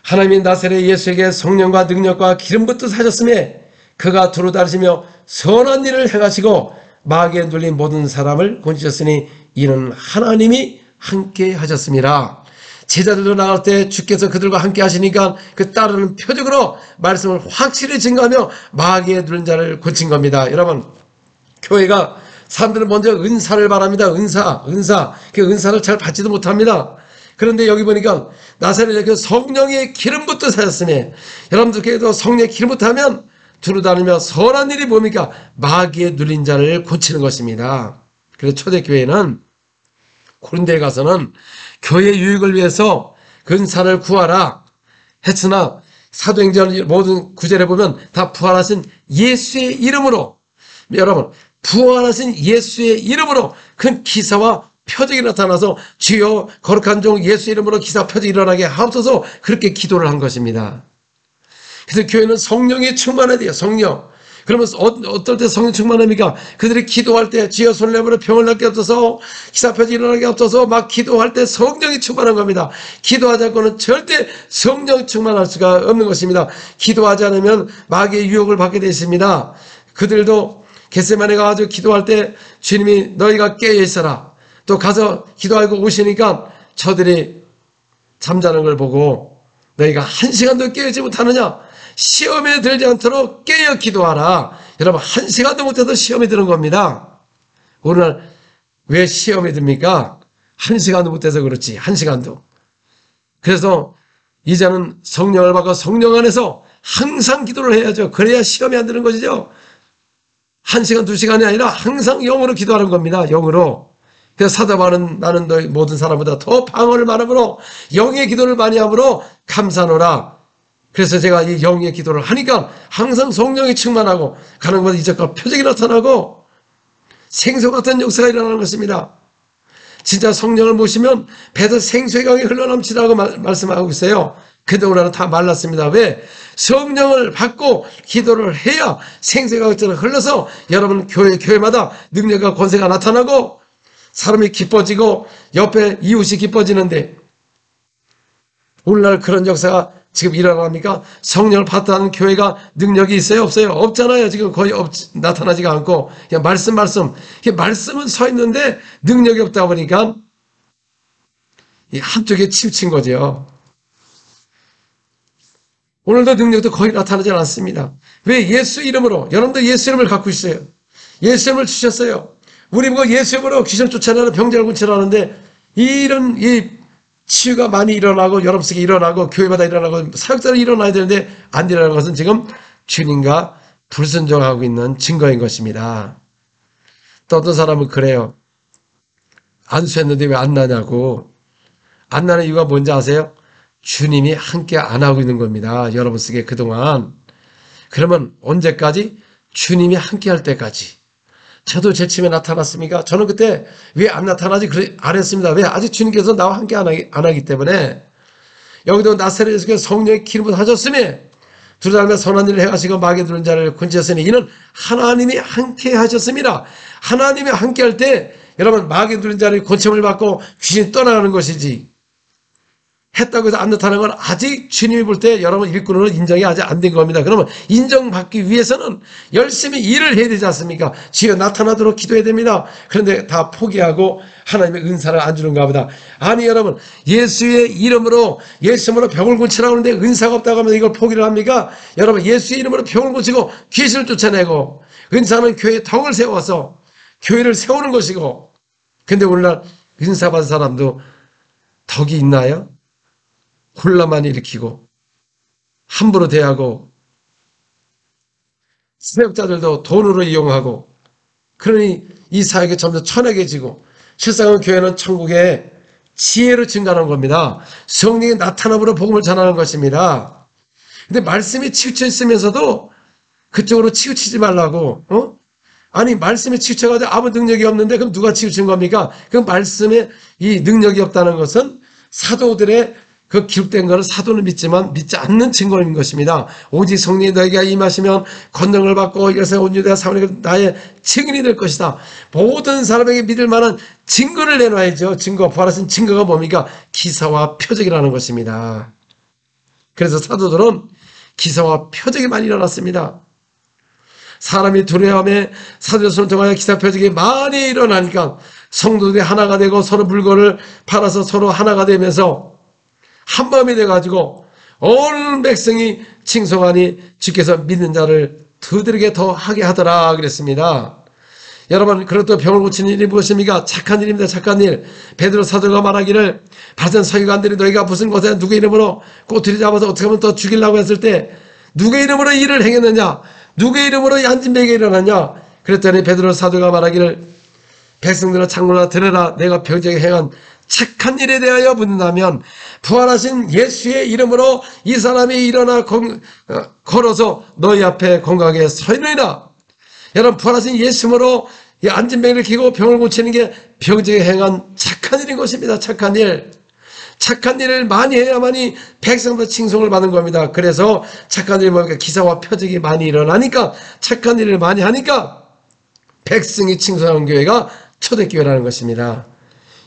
하나님이 나사렛 예수에게 성령과 능력과 기름 붓듯 하셨음에 그가 두루 다니시며 선한 일을 행하시고 마귀에 눌린 모든 사람을 고치셨으니 이는 하나님이 함께 하셨습니다. 제자들도 나갈 때 주께서 그들과 함께 하시니까 그 따르는 표적으로 말씀을 확실히 증거하며 마귀에 눌린 자를 고친 겁니다. 여러분, 교회가 사람들은 먼저 은사를 바랍니다. 은사. 그 은사를 잘 받지도 못합니다. 그런데 여기 보니까 나사렛에 성령의 기름 붓듯 하셨으니, 여러분들께도 성령의 기름 붓듯 하면 두루 다니며 선한 일이 뭡니까? 마귀에 눌린 자를 고치는 것입니다. 그래서 초대교회는 고린도에 가서는 교회 유익을 위해서 근사를 구하라 했으나 사도행전 모든 구절에 보면 다 부활하신 예수의 이름으로, 여러분, 부활하신 예수의 이름으로 큰 기사와 표적이 나타나서 주여 거룩한 종 예수 이름으로 기사 표적이 일어나게 하옵소서, 그렇게 기도를 한 것입니다. 그래서 교회는 성령이 충만해야 돼요. 성령. 그러면 어떨 때 성령 충만합니까? 그들이 기도할 때 주여 손을 내밀어 병을 낫게 하옵소서, 기사표적이 일어나게 하옵소서 막 기도할 때 성령이 충만한 겁니다. 기도하지 않고는 절대 성령 충만할 수가 없는 것입니다. 기도하지 않으면 마귀의 유혹을 받게 되어 있습니다. 그들도 겟세마네 가가지고 기도할 때 주님이 너희가 깨어 있어라, 또 가서 기도하고 오시니까 저들이 잠자는 걸 보고 너희가 한 시간도 깨어있지 못하느냐, 시험에 들지 않도록 깨어 기도하라. 여러분, 1시간도 못해도 시험에 드는 겁니다. 오늘 왜 시험에 듭니까? 1시간도 못해서 그렇지. 1시간도. 그래서 이제는 성령을 받고 성령 안에서 항상 기도를 해야죠. 그래야 시험에 안 드는 것이죠. 1시간, 2시간이 아니라 항상 영으로 기도하는 겁니다. 영으로. 그래서 사도 바울은 나는 너희 모든 사람보다 더 방언을 말함으로 영의 기도를 많이 함으로 감사노라. 그래서 제가 이 영의 기도를 하니까 항상 성령이 충만하고 가는 곳마다 이적과 표적이 나타나고 생수 같은 역사가 일어나는 것입니다. 진짜 성령을 모시면 배에서 생수의 강이 흘러넘치라고 말씀하고 있어요. 그동안은 다 말랐습니다. 왜? 성령을 받고 기도를 해야 생수의 강이 흘러서 여러분 교회마다 능력과 권세가 나타나고 사람이 기뻐지고 옆에 이웃이 기뻐지는데 오늘날 그런 역사가 지금 일어납니까? 성령을 받다는 교회가 능력이 있어요? 없어요? 없잖아요. 지금 거의 나타나지가 않고 그냥 말씀 말씀은 서 있는데 능력이 없다 보니까 한쪽에 치우친 거죠. 오늘도 능력도 거의 나타나지 않습니다. 왜? 예수 이름으로. 여러분도 예수 이름을 갖고 있어요. 예수 이름을 주셨어요. 우리 보고 예수 이름으로 귀신 쫓아내는 병자를 고치라는데 이런 치유가 많이 일어나고 여러분 속에 일어나고 교회마다 일어나고 사역자로 일어나야 되는데 안 일어나는 것은 지금 주님과 불순종하고 있는 증거인 것입니다. 또 어떤 사람은 그래요. 안수했는데 왜 안 나냐고. 안 나는 이유가 뭔지 아세요? 주님이 함께 안 하고 있는 겁니다. 여러분 속에 그동안. 그러면 언제까지? 주님이 함께 할 때까지. 저도 제 침에 나타났습니까? 저는 그때 왜 안 나타나지? 안 했습니다. 왜? 아직 주님께서 나와 함께 안 하기 때문에. 여기도 나사렛 예수께서 성령의 기름을 하셨으니 두 사람의 선한 일을 행하시고 마귀 들은 자를 건지셨으니 이는 하나님이 함께 하셨습니다. 하나님이 함께 할 때 여러분 마귀 들은 자를 권침을 받고 귀신이 떠나가는 것이지. 했다고 해서 안 나타나는 건 아직 주님이 볼 때 여러분 일꾼으로 인정이 아직 안 된 겁니다. 그러면 인정받기 위해서는 열심히 일을 해야 되지 않습니까? 주여 나타나도록 기도해야 됩니다. 그런데 다 포기하고 하나님의 은사를 안 주는가 보다. 아니 여러분 예수의 이름으로 병을 고치라고 하는데 은사가 없다고 하면 이걸 포기를 합니까? 여러분 예수의 이름으로 병을 고치고 귀신을 쫓아내고 은사는 교회에 덕을 세워서 교회를 세우는 것이고 근데 오늘날 은사 받은 사람도 덕이 있나요? 혼란만 일으키고 함부로 대하고 사역자들도 돈으로 이용하고 그러니 이 사역이 점점 천하게지고 실상은 교회는 천국의 지혜로 증가하는 겁니다. 성령이 나타남으로 복음을 전하는 것입니다. 근데 말씀이 치우쳐 있으면서도 그쪽으로 치우치지 말라고 아니 말씀에 치우쳐가지고 아무 능력이 없는데 그럼 누가 치우친 겁니까? 그 말씀에 이 능력이 없다는 것은 사도들의 그 기록된 것을 사도는 믿지만 믿지 않는 증거인 것입니다. 오직 성령이 너에게 임하시면 권능을 받고 이것을 온 유대와 사마리아 나의 증인이 될 것이다. 모든 사람에게 믿을 만한 증거를 내놔야죠. 증거, 부활하신 증거가 뭡니까? 기사와 표적이라는 것입니다. 그래서 사도들은 기사와 표적이 많이 일어났습니다. 사람이 두려움에 사도의 손을 통하여 기사 표적이 많이 일어나니까 성도들이 하나가 되고 서로 물건을 팔아서 서로 하나가 되면서 한마음이 돼가지고 온 백성이 칭송하니 주께서 믿는 자를 두드리게 더 하게 하더라 그랬습니다. 여러분 그것도 병을 고치는 일이 무엇입니까? 착한 일입니다. 착한 일. 베드로 사도가 말하기를 바른 서기관들이 너희가 무슨 곳에 누구의 이름으로 꼬투리 잡아서 어떻게 하면 또 죽이려고 했을 때 누구의 이름으로 일을 행했느냐? 누구의 이름으로 안진병이 일어났냐? 그랬더니 베드로 사도가 말하기를 백성들아 창문아 들으라 내가 병정에 행한 착한 일에 대하여 묻는다면 부활하신 예수의 이름으로 이 사람이 일어나 걸어서 너희 앞에 건강하게 서 있느니라. 여러분 부활하신 예수님으로 이 안진병을 기고 병을 고치는 게 병정에 행한 착한 일인 것입니다. 착한 일. 착한 일을 많이 해야만이 백성도 칭송을 받는 겁니다. 그래서 착한 일이 뭡니까? 기사와 표적이 많이 일어나니까 착한 일을 많이 하니까 백성이 칭송하는 교회가 초대교회라는 것입니다.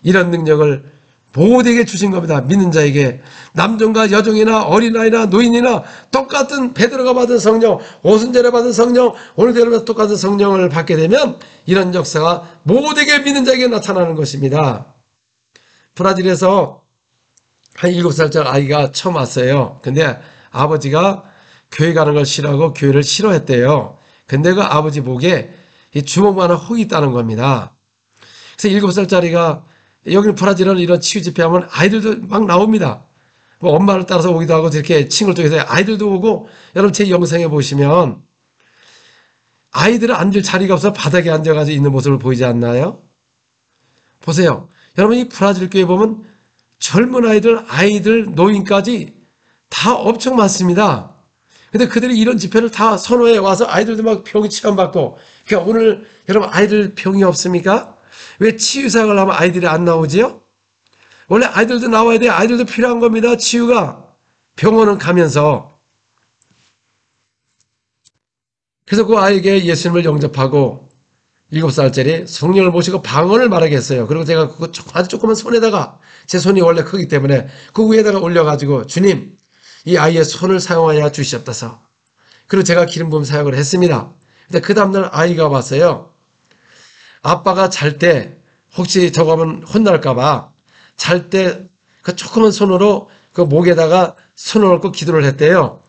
이런 능력을 모두에게 주신 겁니다. 믿는 자에게 남종과 여종이나 어린아이나 노인이나 똑같은 베드로가 받은 성령, 오순절에 받은 성령, 오늘대로 똑같은 성령을 받게 되면 이런 역사가 모두에게 믿는 자에게 나타나는 것입니다. 브라질에서 한 7살짜리 아이가 처음 왔어요. 근데 아버지가 교회 가는 걸 싫어하고 교회를 싫어했대요. 근데 그 아버지 목에 이 주먹만한 혹이 있다는 겁니다. 그래서 7살짜리가 여기는 브라질은 이런 치유 집회하면 아이들도 막 나옵니다. 뭐 엄마를 따라서 오기도 하고 이렇게 칭을 통해서 아이들도 오고, 여러분 제 영상에 보시면 아이들은 앉을 자리가 없어 바닥에 앉아가지고 있는 모습을 보이지 않나요? 보세요. 여러분 이 브라질 교회 보면 젊은 아이들, 노인까지 다 엄청 많습니다. 근데 그들이 이런 집회를 다 선호해 와서 아이들도 막 병이 치료받고, 그러니까 오늘 여러분 아이들 병이 없습니까? 왜 치유사역을 하면 아이들이 안 나오지요? 원래 아이들도 나와야 돼. 아이들도 필요한 겁니다. 치유가. 병원은 가면서. 그래서 그 아이에게 예수님을 영접하고 7살짜리 성령을 모시고 방언을 말하게 했어요. 그리고 제가 그거 아주 조그만 손에다가, 제 손이 원래 크기 때문에 그 위에다가 올려가지고 주님 이 아이의 손을 사용하여 주시옵소서. 그리고 제가 기름 부음 사역을 했습니다. 근데 그 다음날 아이가 왔어요. 아빠가 잘 때 혹시 저거 하면 혼날까봐 잘 때 그 조그만 손으로 그 목에다가 손을 얹고 기도를 했대요.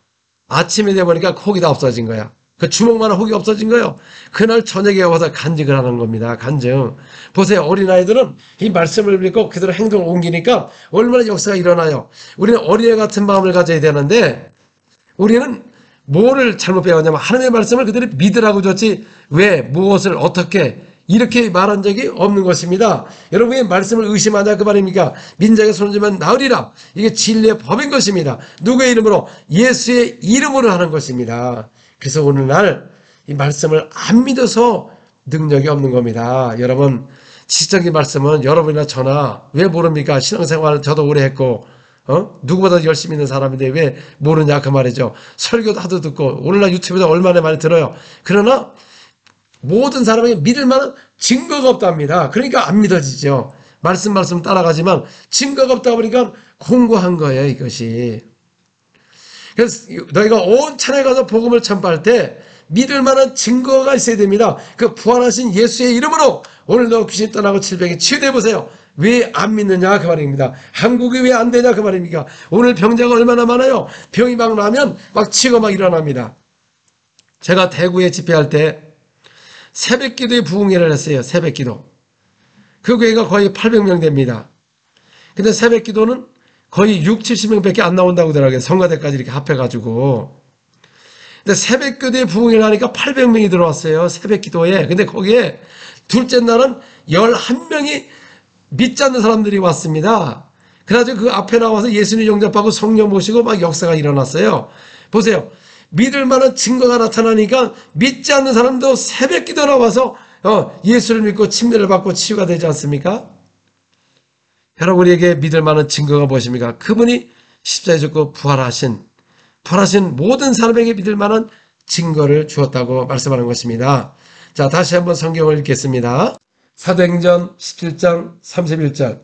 아침에 되보니까 혹이 다 없어진 거야. 그 주먹만한 혹이 없어진 거예요. 그날 저녁에 와서 간증을 하는 겁니다. 간증. 보세요. 어린아이들은 이 말씀을 믿고 그대로 행동을 옮기니까 얼마나 역사가 일어나요. 우리는 어린애 같은 마음을 가져야 되는데 우리는 뭐를 잘못 배웠냐면 하나님의 말씀을 그대로 믿으라고 줬지 왜, 무엇을, 어떻게 이렇게 말한 적이 없는 것입니다. 여러분이 말씀을 의심하냐 그 말입니까? 민자에게 손을 주면 나으리라. 이게 진리의 법인 것입니다. 누구의 이름으로? 예수의 이름으로 하는 것입니다. 그래서 오늘날 이 말씀을 안 믿어서 능력이 없는 겁니다. 여러분 지적인 말씀은 여러분이나 저나 왜 모릅니까? 신앙생활을 저도 오래 했고 누구보다 열심히 있는 사람인데 왜 모르냐 그 말이죠. 설교도 하도 듣고 오늘날 유튜브에도 얼마나 많이 들어요. 그러나 모든 사람에게 믿을 만한 증거가 없답니다. 그러니까 안 믿어지죠. 말씀 따라가지만 증거가 없다 보니까 공고한 거예요, 이것이. 그래서 너희가 온 천하에 가서 복음을 전파할 때 믿을 만한 증거가 있어야 됩니다. 그 부활하신 예수의 이름으로 오늘도 귀신 떠나고 질병이 치유돼 보세요. 왜 안 믿느냐 그 말입니다. 한국이 왜 안 되냐 그 말입니까? 오늘 병자가 얼마나 많아요. 병이 막 나면 막 치고 막 일어납니다. 제가 대구에 집회할 때 새벽기도에 부흥회를 했어요. 새벽기도. 그 교회가 거의 800명 됩니다. 근데 새벽기도는 거의 60-70명밖에 안 나온다고 하더라고요. 성가대까지 이렇게 합해가지고. 근데 새벽기도에 부흥회를 하니까 800명이 들어왔어요. 새벽기도에. 근데 거기에 둘째 날은 11명이 믿지 않는 사람들이 왔습니다. 그래가지고 그 앞에 나와서 예수님 영접하고 성령 모시고 막 역사가 일어났어요. 보세요. 믿을 만한 증거가 나타나니까 믿지 않는 사람도 새벽 기도 나와서 예수를 믿고 침례를 받고 치유가 되지 않습니까? 여러분에게 믿을 만한 증거가 무엇입니까? 그분이 십자가에 죽고 부활하신 모든 사람에게 믿을 만한 증거를 주었다고 말씀하는 것입니다. 자, 다시 한번 성경을 읽겠습니다. 사도행전 17장 31절.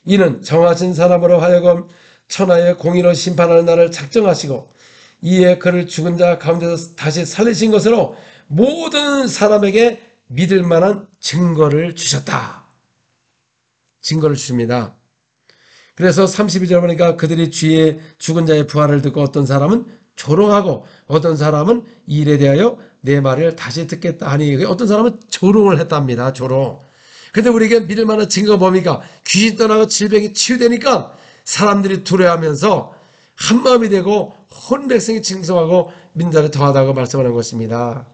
이는 정하신 사람으로 하여금 천하의 공의로 심판하는 날을 작정하시고 이에 그를 죽은 자 가운데서 다시 살리신 것으로 모든 사람에게 믿을 만한 증거를 주셨다. 증거를 주십니다. 그래서 32절 보니까 그들이 주의 죽은 자의 부활을 듣고 어떤 사람은 조롱하고 어떤 사람은 이 일에 대하여 내 말을 다시 듣겠다 하니 어떤 사람은 조롱을 했답니다. 조롱. 근데 우리에게 믿을 만한 증거가 뭡니까? 귀신 떠나고 질병이 치유되니까 사람들이 두려워하면서 한마음이 되고 온 백성이 칭송하고 민자를 더하다고 말씀하는 것입니다.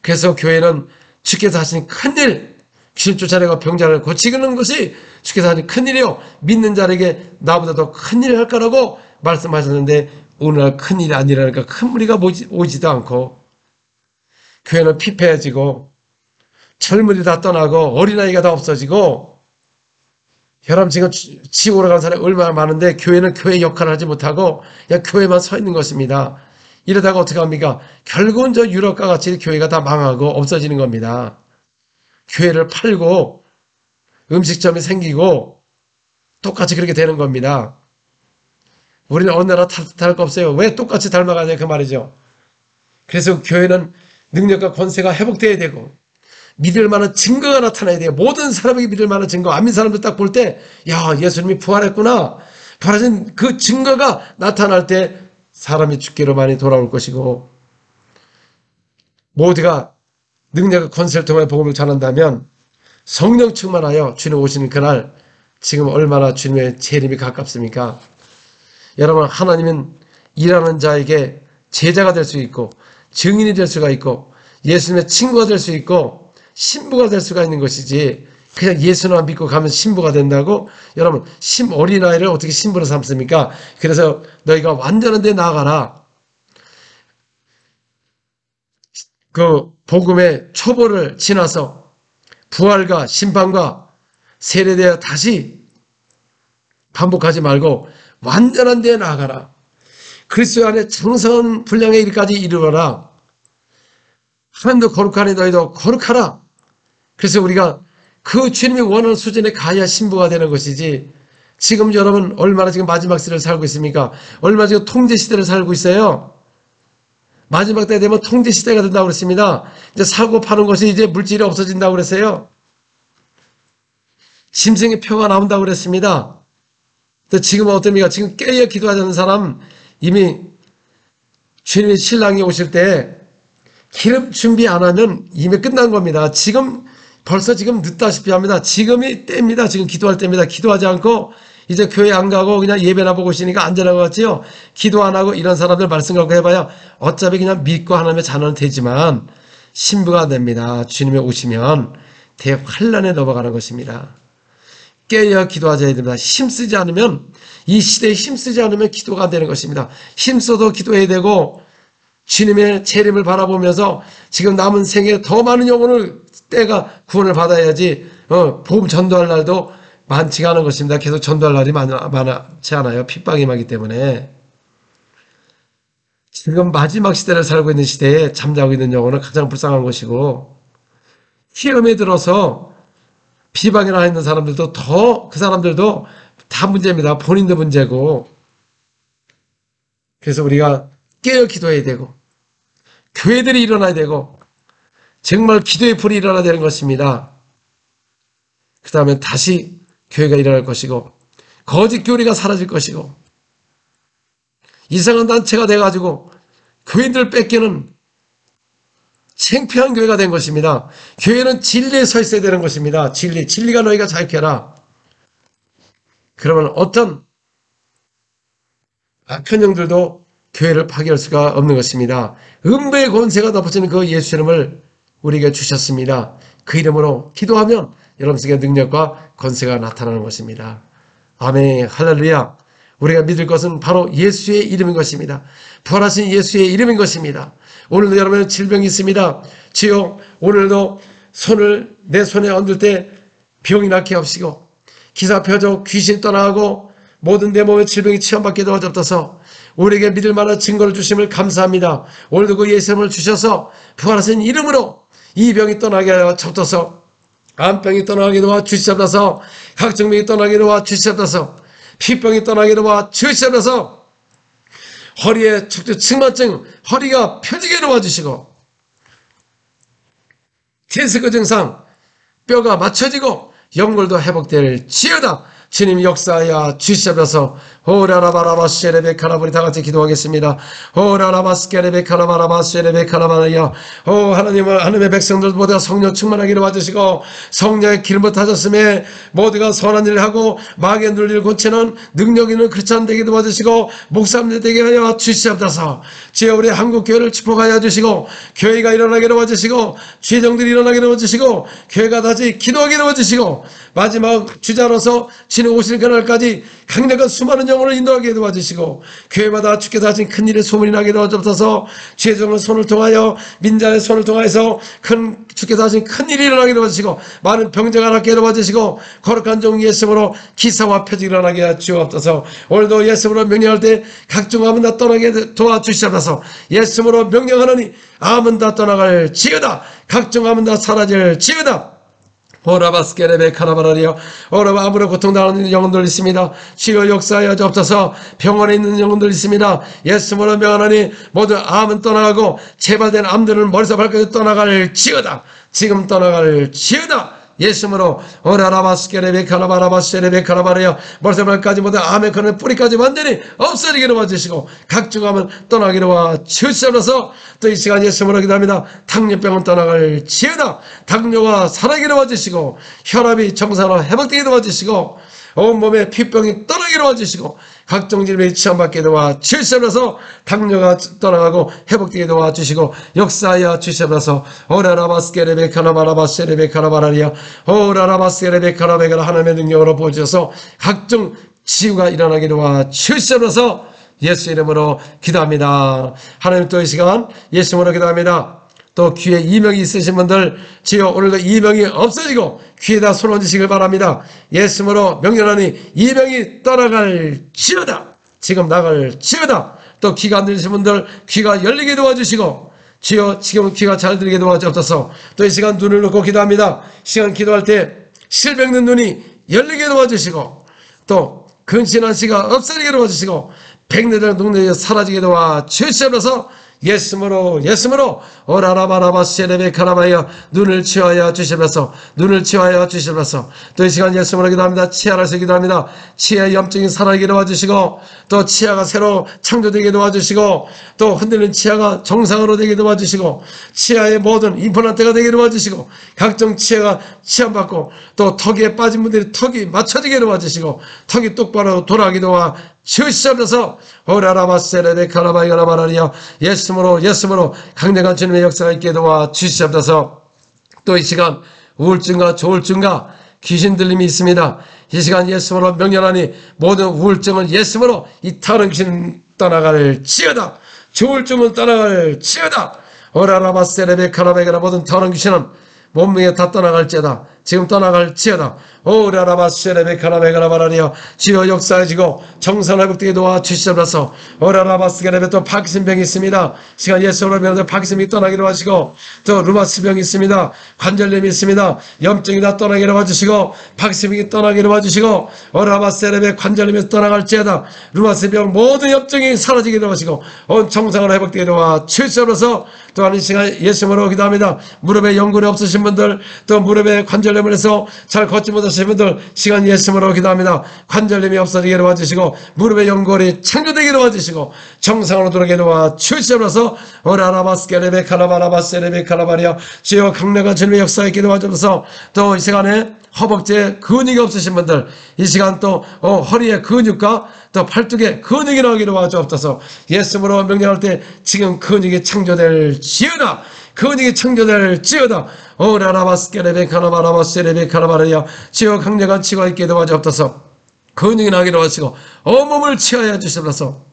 그래서 교회는 주께서 하신 큰일, 귀신 쫓아내고 병자를 고치는 것이 주께서 하신 큰일이요 믿는 자에게 나보다 더 큰일을 할 거라고 말씀하셨는데 오늘날 큰일이 아니라니까 큰 무리가 오지도 않고 교회는 피폐해지고 젊은이 다 떠나고 어린아이가 다 없어지고 여러분 지금 지옥으로 간 사람이 얼마나 많은데 교회는 교회 역할을 하지 못하고 그냥 교회만 서 있는 것입니다. 이러다가 어떻게 합니까? 결국은 저 유럽과 같이 교회가 다 망하고 없어지는 겁니다. 교회를 팔고 음식점이 생기고 똑같이 그렇게 되는 겁니다. 우리는 어느 나라 탓할 거 없어요. 왜 똑같이 닮아가냐 그 말이죠. 그래서 교회는 능력과 권세가 회복돼야 되고 믿을 만한 증거가 나타나야 돼요. 모든 사람에게 믿을 만한 증거. 안 믿는 사람들 딱 볼 때 야 예수님이 부활했구나. 부활하신 그 증거가 나타날 때 사람이 죽기로 많이 돌아올 것이고, 모두가 능력과 권세를 통해 복음을 전한다면 성령 충만하여 주님 오시는 그날, 지금 얼마나 주님의 재림이 가깝습니까? 여러분, 하나님은 일하는 자에게 제자가 될 수 있고 증인이 될 수가 있고 예수님의 친구가 될 수 있고 신부가 될 수가 있는 것이지, 그냥 예수만 믿고 가면 신부가 된다고? 여러분, 어린아이를 어떻게 신부로 삼습니까? 그래서 너희가 완전한 데 나아가라. 그 복음의 초보를 지나서 부활과 심판과 세례되어 다시 반복하지 말고 완전한 데 나아가라. 그리스도 안에 정성한 분량의 일까지 이르러라. 하나님도 거룩하니 너희도 거룩하라. 그래서 우리가 그 주님이 원하는 수준에 가야 신부가 되는 것이지, 지금 여러분 얼마나 지금 마지막 시대를 살고 있습니까? 얼마나 지금 통제 시대를 살고 있어요. 마지막 때 되면 통제 시대가 된다고 그랬습니다. 이제 사고 파는 것이 이제 물질이 없어진다고 그랬어요. 심생의 표가 나온다고 그랬습니다. 근데 지금은 어떻습니까? 지금 깨어 기도하자는 사람, 이미 주님의 신랑이 오실 때 기름 준비 안 하면 이미 끝난 겁니다. 벌써 지금 늦다시피 합니다. 지금이 때입니다. 지금 기도할 때입니다. 기도하지 않고 이제 교회 안 가고 그냥 예배나 보고 오시니까 안전한 것 같지요? 기도 안 하고 이런 사람들 말씀 갖고 해봐야 어차피 그냥 믿고 하나님의 자녀는 되지만 신부가 됩니다. 주님이 오시면 대환란에 넘어가는 것입니다. 깨어 기도하셔야 됩니다. 힘쓰지 않으면, 이 시대에 힘쓰지 않으면 기도가 안 되는 것입니다. 힘써도 기도해야 되고, 주님의 재림을 바라보면서 지금 남은 생에 더 많은 영혼을 때가 구원을 받아야지, 복음 전도할 날도 많지가 않은 것입니다. 계속 전도할 날이 많지 않아요. 핍박이 많기 때문에. 지금 마지막 시대를 살고 있는 시대에 잠자고 있는 영혼은 가장 불쌍한 것이고, 시험에 들어서 비방이나 있는 사람들도 그 사람들도 다 문제입니다. 본인도 문제고. 그래서 우리가 깨어 기도해야 되고, 교회들이 일어나야 되고, 정말 기도의 불이 일어나야 되는 것입니다. 그 다음에 다시 교회가 일어날 것이고, 거짓 교리가 사라질 것이고, 이상한 단체가 돼가지고 교인들 뺏기는 창피한 교회가 된 것입니다. 교회는 진리에 서 있어야 되는 것입니다. 진리가 너희가 자유케라. 그러면 어떤 악한 영들도 교회를 파괴할 수가 없는 것입니다. 음부의 권세가 덮어지는 그 예수 이름을 우리에게 주셨습니다. 그 이름으로 기도하면 여러분 속에 능력과 권세가 나타나는 것입니다. 아멘, 할렐루야. 우리가 믿을 것은 바로 예수의 이름인 것입니다. 부활하신 예수의 이름인 것입니다. 오늘도 여러분 질병이 있습니다. 주여, 오늘도 내 손에 얹을 때 병이 낫게 하시고, 기사 펴져 귀신 떠나가고 모든 내 몸의 질병이 치유받게 도와주옵소서. 우리에게 믿을 만한 증거를 주심을 감사합니다. 오늘도 그 예수 이름을 주셔서 부활하신 이름으로 이 병이 떠나게 하여 주옵소서. 암병이 떠나게 도와주시옵소서. 각종 병이 떠나게 도와주시옵소서. 피병이 떠나게 도와주시옵소서. 허리에 척추 측만증, 허리가 펴지게 도와주시고, 디스크 증상, 뼈가 맞춰지고 연골도 회복될 지어다. 주님 역사하여 주시옵소서. 오라라바라바스레베카라보리 다 같이 기도하겠습니다. 오라라바스케레베카라바라바스레베카라바라야. 오 하나님을, 하나님의 백성들 모두가 성령 충만하기를 와주시고, 성령의 기름을 타셨음에 모두가 선한 일을 하고 마귀의 눌리를 고치는 능력 있는 크리스찬 되기도 와주시고, 목사님들 되게 하여 주시옵소서. 주여, 우리 한국교회를 축복하여 주시고, 교회가 일어나게 도와주시고, 죄정들이 일어나게 도와주시고, 교회가 다시 기도하게 도와주시고, 마지막 주자로서 주님 오실 그날까지 강력한 수많은 영혼을 인도하게 도와주시고, 교회마다 주께서 하신 큰 일의 소문이 나게 도와주옵소서. 죄정의 손을 통하여, 민자의 손을 통해서 주께서 하신 큰 일이 일어나게 도와주시고, 많은 병자가 낫게 도와주시고, 거룩한 종 예수님으로 기사와 표적이 일어나게 하여 주옵소서. 오늘도 예수님으로 명령할 때 각종 암은 다 떠나게 도와주시옵소서. 예수님으로 명령하노니 암은 다 떠나갈 지어다. 각종 암은 다 사라질 지어다. 오라바스케레베 카라바라리요. 오라바 아무런 고통당하는 영혼들 있습니다. 치료 역사하여 주옵소서. 병원에 있는 영혼들 있습니다. 예수님으로 명하노니 모두 암은 떠나가고 재발된 암들은 머리서 발까지 떠나갈 지어다. 지금 떠나갈 지어다. 예수님으로 오라라바스케레베카라바라바스케레베카라바라야 머리카락까지 모두 아멘 그런 뿌리까지 완전히 없어지게 도와주시고 각종함은 떠나게 도와주시옵소서. 또 이 시간 예수님으로 기도합니다. 당뇨병은 떠나갈 지어다. 당뇨가 사라지게 도와주시고 혈압이 정상으로 회복되게 도와주시고 온몸에 피병이 떠나게 도와주시고 각종 질병이 치료받게 도와주시옵소서. 당뇨가 떠나가고 회복되게 도와주시고 역사하여 주시옵소서. 오라라바스케레베카라바라바스케레베카라바라리아 오라라바스케레베카라베카라 하나님의 능력으로 보여주셔서 각종 치유가 일어나게 도와주시옵소서. 예수 이름으로 기도합니다. 하나님 또 이 시간 예수님으로 기도합니다. 또 귀에 이명이 있으신 분들 주여 오늘도 이명이 없어지고 귀에다 손 얹으시길 바랍니다. 예수님으로 명령하니 이명이 떠나갈 지어다. 지금 나갈 지어다. 또 귀가 안 들리신 분들 귀가 열리게 도와주시고 주여 지금 귀가 잘 들리게 도와주옵소서. 또 이 시간 눈을 놓고 기도합니다. 시간 기도할 때 실병든 눈이 열리게 도와주시고 또 근신한 씨가 없어지게 도와주시고 백내장 동네에 사라지게 도와주시옵소서. 예수님으로 오라라바라바스레베카라바야 눈을 치유하여 주시면서 눈을 치유하여 주시면서 또 이 시간 예수님으로 기도합니다. 치아라서 기도합니다. 치아의 염증이 사라지게 도와주시고 또 치아가 새로 창조되게 도와주시고 또 흔들린 치아가 정상으로 되게 도와주시고 치아의 모든 임플란트가 되게 도와주시고 각종 치아가 치료받고 또 턱에 빠진 분들이 턱이 맞춰지게 도와주시고 턱이 똑바로 돌아가게 도와주시옵소서. 오라라바스레베카라바야라바라리아 예수님으로 강력한 주님의 역사가 있게 도와주시옵소서. 또 이 시간 우울증과 조울증과 귀신 들림이 있습니다. 이 시간 예수님으로 명령하니 모든 우울증은 예수님으로 이 타는 귀신 떠나갈 지어다. 조울증은 떠나갈 지어다. 오라라바스레베카라바야라 모든 타는 귀신은 몸무게 다 떠나갈지어다. 지금 떠나갈지어다. 오라라바스레베카라베가라바라리아 주여 역사해지고 정상 회복되게 도와주시옵소서. 오라라바스게레베 또 파킨슨병이 있습니다. 시간 예수로 병원에 파킨슨병이 떠나기로 하시고 또 루마스병이 있습니다. 관절염이 있습니다. 염증이 다 떠나기로 와주시고 파킨슨병이 떠나기로 와주시고 오라바스레베 관절염이 떠나갈지어다. 루마스병 모든 염증이 사라지기로 하시고 온 정상으로 회복되게 도와주시옵소서. 또한 이 시간 예수로 기도합니다. 무릎에 연골이 없으신 분들 또 무릎에 관절염을 해서 잘 걷지 못하시는 분들 시간 예수로 기도합니다. 관절염이 없어지게 도와주시고 무릎에 연골이 창조되게 도와주시고 정상으로 돌아오게 도와주시옵소서. 오라라바스케레베카라바라바스레베카라바리아 주여 강력한 주님의 역사에 있게 도와주셔서 또 이 시간에 허벅지에 근육이 없으신 분들 이 시간 또 허리에 근육과 또 팔뚝에 근육이 나오기로 도와주옵소서. 예수로 명령할 때 지금 근육이 창조될 지어다. 근육이 창조될 지어다. 오라라바스케레베카라바라바스레베카라바리아 주여 강력한 치유가 있게 도와주옵소서. 근육이 나기로 하시고 온몸을 치유하여 주시옵소서.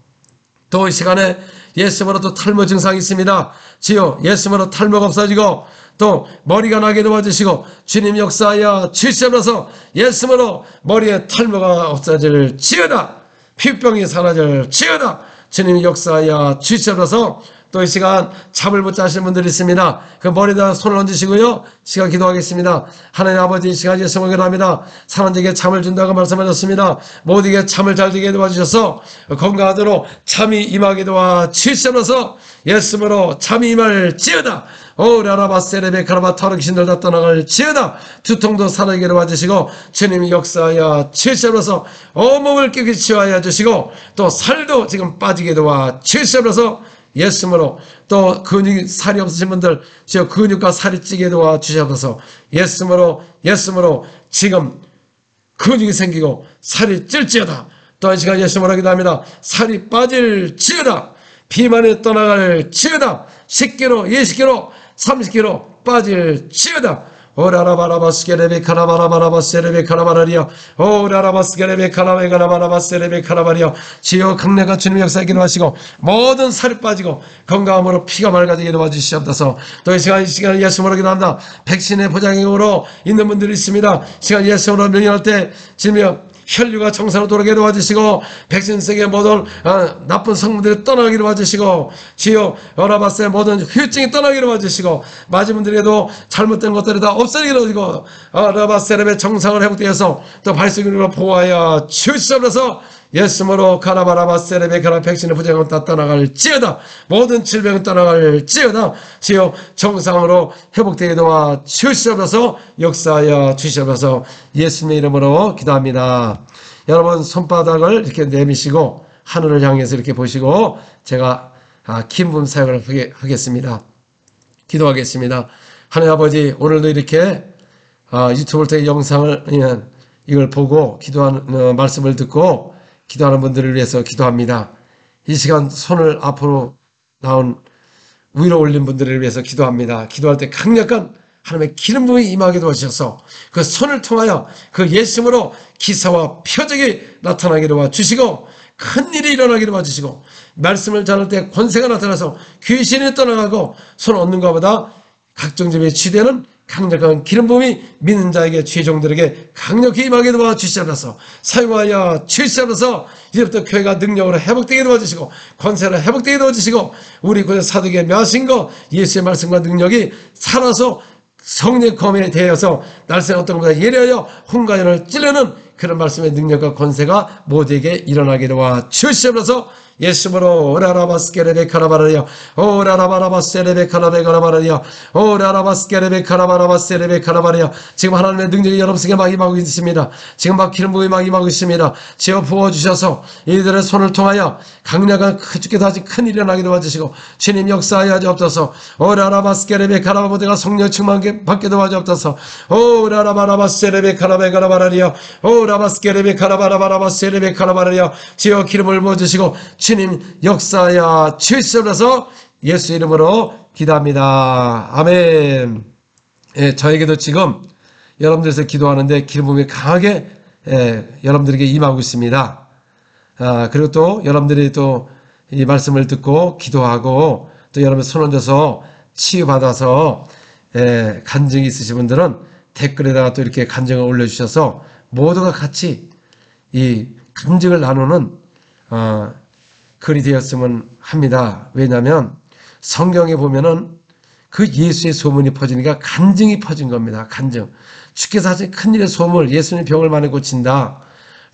또 이 시간에 예수로 또 탈모 증상이 있습니다. 주여 예수로 탈모가 없어지고 또 머리가 나게 도와주시고 주님 역사하여 주시옵소서. 예수로 머리에 탈모가 없어질 지어다. 피병이 사라질 지어다. 주님 역사하여 주시옵소서. 또 이 시간 잠을 못 자시는 분들이 있습니다. 그 머리에다 손을 얹으시고요. 시간 기도하겠습니다. 하나님 아버지 이 시간 예수님을 기도합니다. 사람들에게 잠을 준다고 말씀하셨습니다. 모두에게 잠을 잘 되게 도와주셔서 건강하도록 잠이 임하게 도와주시옵소서. 예수님으로 잠이 임할 지어다. 오라라바스레베카라바 타는 귀신들 다 떠나갈 지어다. 두통도 사라지게 도와주시고 주님이 역사하여 주시옵소서. 온몸을 깨끗이 치유하여 주시고 또 살도 지금 빠지게 도와주시옵소서. 예수님으로 또 근육이 살이 없으신 분들 저 근육과 살이 찌게 도와주시옵소서. 예수님으로 지금 근육이 생기고 살이 찔지어다. 또한 시간 예수님으로 기도합니다. 살이 빠질 지어다. 비만이 떠나갈 지어다. 10kg, 20kg, 30kg 빠질 지어다. 오라라바라바스케레베카라바라바라바스레베카라바라리아 오라라바스케레베카라베카라바라바스레베카라바리아 주여 강력한 주님의 역사에 기도하시고 모든 살이 빠지고 건강함으로 피가 맑아지게 도와주시옵소서. 또 이 시간 예수님으로 기도합니다. 백신의 보장형으로 있는 분들이 있습니다. 시간 예수님으로 명령할 때 지금 혈류가 정상으로 돌아가게 도와주시고 백신성의 모든 나쁜 성분들이 떠나기로 도와주시고 주여 오라바스의 모든 후유증이 떠나기로 도와주시고 맞은 분들에도 잘못된 것들이 다 없어지기로 도와주시고 오라바스의 정상을 회복되어서 또 발생률을 보호하여 주시옵소서. 예수님으로 가라바라바 세레베카라 백신의 부정은 다 떠나갈지어다. 모든 질병은 떠나갈지어다. 주여 정상으로 회복되게 도와 주시옵소서. 역사하여 주시옵소서. 예수님의 이름으로 기도합니다. 여러분 손바닥을 이렇게 내미시고 하늘을 향해서 이렇게 보시고 제가 기름 사역을 하겠습니다. 기도하겠습니다. 하나님 아버지, 오늘도 이렇게 유튜브를 통해 영상을 이걸 보고 기도하는 말씀을 듣고 기도하는 분들을 위해서 기도합니다. 이 시간 손을 앞으로 나온 위로 올린 분들을 위해서 기도합니다. 기도할 때 강력한 하나님의 기름 부음이 임하게 도와주셔서 그 손을 통하여 그 예수님으로 기사와 표적이 나타나게 도와주시고 큰 일이 일어나게 도와주시고 말씀을 전할 때 권세가 나타나서 귀신이 떠나가고 손 얻는 것보다 각종 점에 취되는 강력한 기름 부음이 믿는 자에게 죄종들에게 강력히 임하게 도와주시옵소서. 사용하여 주시옵소서. 이제부터 교회가 능력으로 회복되게 도와주시고 권세로 회복되게 도와주시고 우리 구약 사도에게 묘하신 것 예수의 말씀과 능력이 살아서 성령의 검에 대하여서 날쌘 어떤 것보다 예리하여 홍가연을 찌르는 그런 말씀의 능력과 권세가 모두에게 일어나게 도와 주시옵소서. 예수님으로 오라라바스케레베 카라바라리아 오라라바라바스레베 카라베 카라바라리아 오라라바스케레베 카라바라바스레베 카라바리아 지금 하나님의 능력이 여러분에게 막 임하고 있습니다. 지금 막 기름 부음이 막 임하고 있습니다. 지어 부어주셔서 이들의 손을 통하여 강력한 주께서 아직 큰 일이 일어나게 도와주시고 주님 역사하여 주옵소서. 오라라바스케레베 카라바보드가 성령 충만 받게 도와주옵소서. 오라라바라바스레베 카라베 카라바라리아 오라바스케레베 카라바라바라바스레베 카라바라리아 지어 기름을 부어주시고 주님 역사하여 주시옵소서. 예수 이름으로 기도합니다. 아멘. 예, 저에게도 지금 여러분들에서 기도하는데 기름 부음이 강하게 여러분들에게 임하고 있습니다. 그리고 또 여러분들이 또 이 말씀을 듣고 기도하고 또 여러분 손 얹어서 치유받아서 간증이 있으신 분들은 댓글에다가 또 이렇게 간증을 올려주셔서 모두가 같이 이 간증을 나누는 글이 되었으면 합니다. 왜냐하면 성경에 보면은 그 예수의 소문이 퍼지니까 간증이 퍼진 겁니다. 간증. 주께서 하신 큰일의 소문, 예수님 병을 많이 고친다.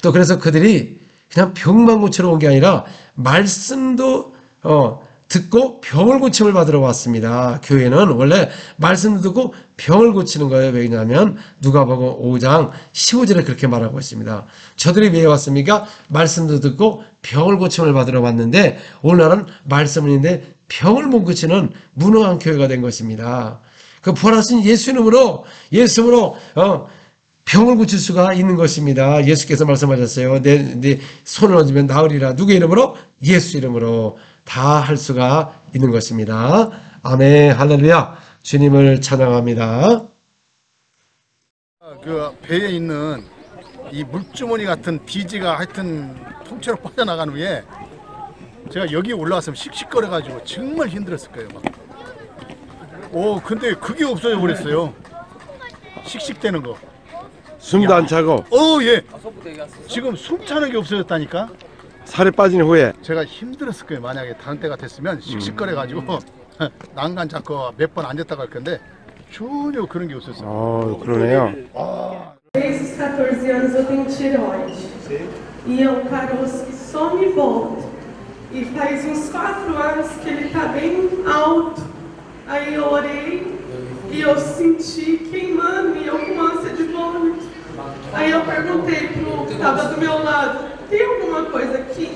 또 그래서 그들이 그냥 병만 고치러 온 게 아니라 말씀도 듣고 병을 고침을 받으러 왔습니다. 교회는 원래 말씀도 듣고 병을 고치는 거예요. 왜냐하면 누가복음 5장 15절에 그렇게 말하고 있습니다. 저들이 왜 왔습니까? 말씀도 듣고 병을 고침을 받으러 왔는데 오늘은 말씀은 있는데 병을 못 고치는 무능한 교회가 된 것입니다. 그 부활하신 예수 이름으로 병을 고칠 수가 있는 것입니다. 예수께서 말씀하셨어요. 내 손을 얹으면 나으리라. 누구의 이름으로? 예수 이름으로 다 할 수가 있는 것입니다. 아멘. 할렐루야. 주님을 찬양합니다. 그 배에 있는 이 물주머니 같은 비지가 하여튼 통째로 빠져나간 후에 제가 여기 올라왔으면 씩씩거려가지고 정말 힘들었을 거예요. 막. 근데 그게 없어져 버렸어요. 씩씩대는 거. 숨도 안 차고. 예. 지금 숨 차는 게 없어졌다니까. 살이 빠진 후에 제가 힘들었을 거예요. 만약에 다른 때가 됐으면 씩씩거려가지고 난간 잡고 몇 번 앉았다가 할 건데 전혀 그런 게 없었어요. 그러네요. Desde os 14 anos eu tenho tireoide. E é um caroço que só me volta. E faz uns 4 anos que ele tá bem alto. Aí eu orei e eu senti queimando e eu com ânsia de vômito. Aí eu perguntei pro que estava do meu lado, tem alguma coisa aqui?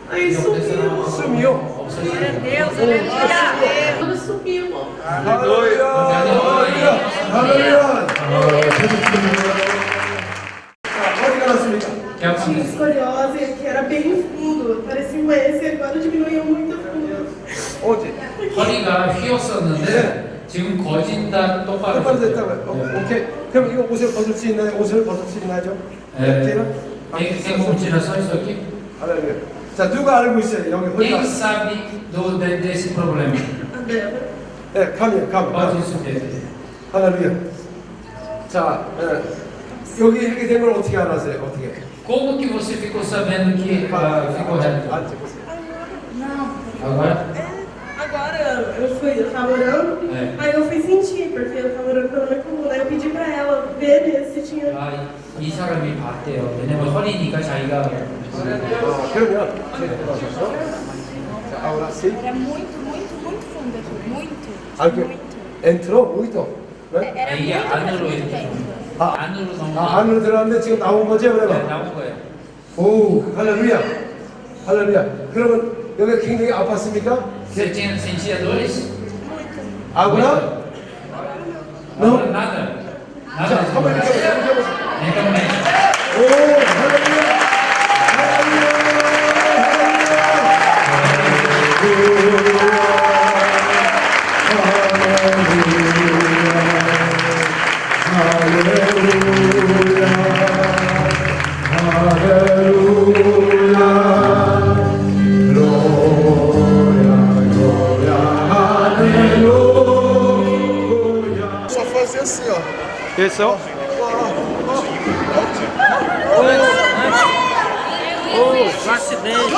Aí sumiu. Sumiu? Meu Deus, aleluia. Tudo sumiu. Aleluia. Aleluia. Onde nascimento? Tinha escoliose, que era bem fundo. Parecia um S, agora diminuiu muito fundo. 어디? 허리가 휘었었는데 지금 거진다 똑바로 됐다고요. 오케이. 그럼 이거 옷을 벗을 수 있나요? 옷을 벗을 수 있나요? Tem como tirar só isso aqui? 할렐루야. 자, 누가 알고 있어요? 여기 혼자. Quem sabe desse problema? 네, 가면. Pode subir. 할렐루야. 자, 여기 하게 된 걸 어떻게 알았어요? 어떻게? Como que você ficou sabendo que ficou reto? Não. Agora? Agora eu fui coisas, tava orando. Aí eu fui sentir, porque eu tava orando pela minha coluna. Aí eu pedi pra ela ver mesmo se tinha. 이 사람이 봤대요. 왜냐면 허리니까 자기가. 그러면 자, ahora sí. Era muito fundo aqui, muito. Entró muito. Era 이게 muito 안으로 profundo. 이렇게. 안으로 넘어. 안으로 들어갔는데 지금 나온 거죠, 그러면? 네, 나온 거예요. 오, 할렐루야. 할렐루야. 그러면 여기가 굉장히 아팠습니까? Sentia dores? 아구나? Não, nada. 자, 한번 이렇게 해보세요. Então, bem. 오, 할렐루야. Só fazer assim, ó. 됐어? Um acidente.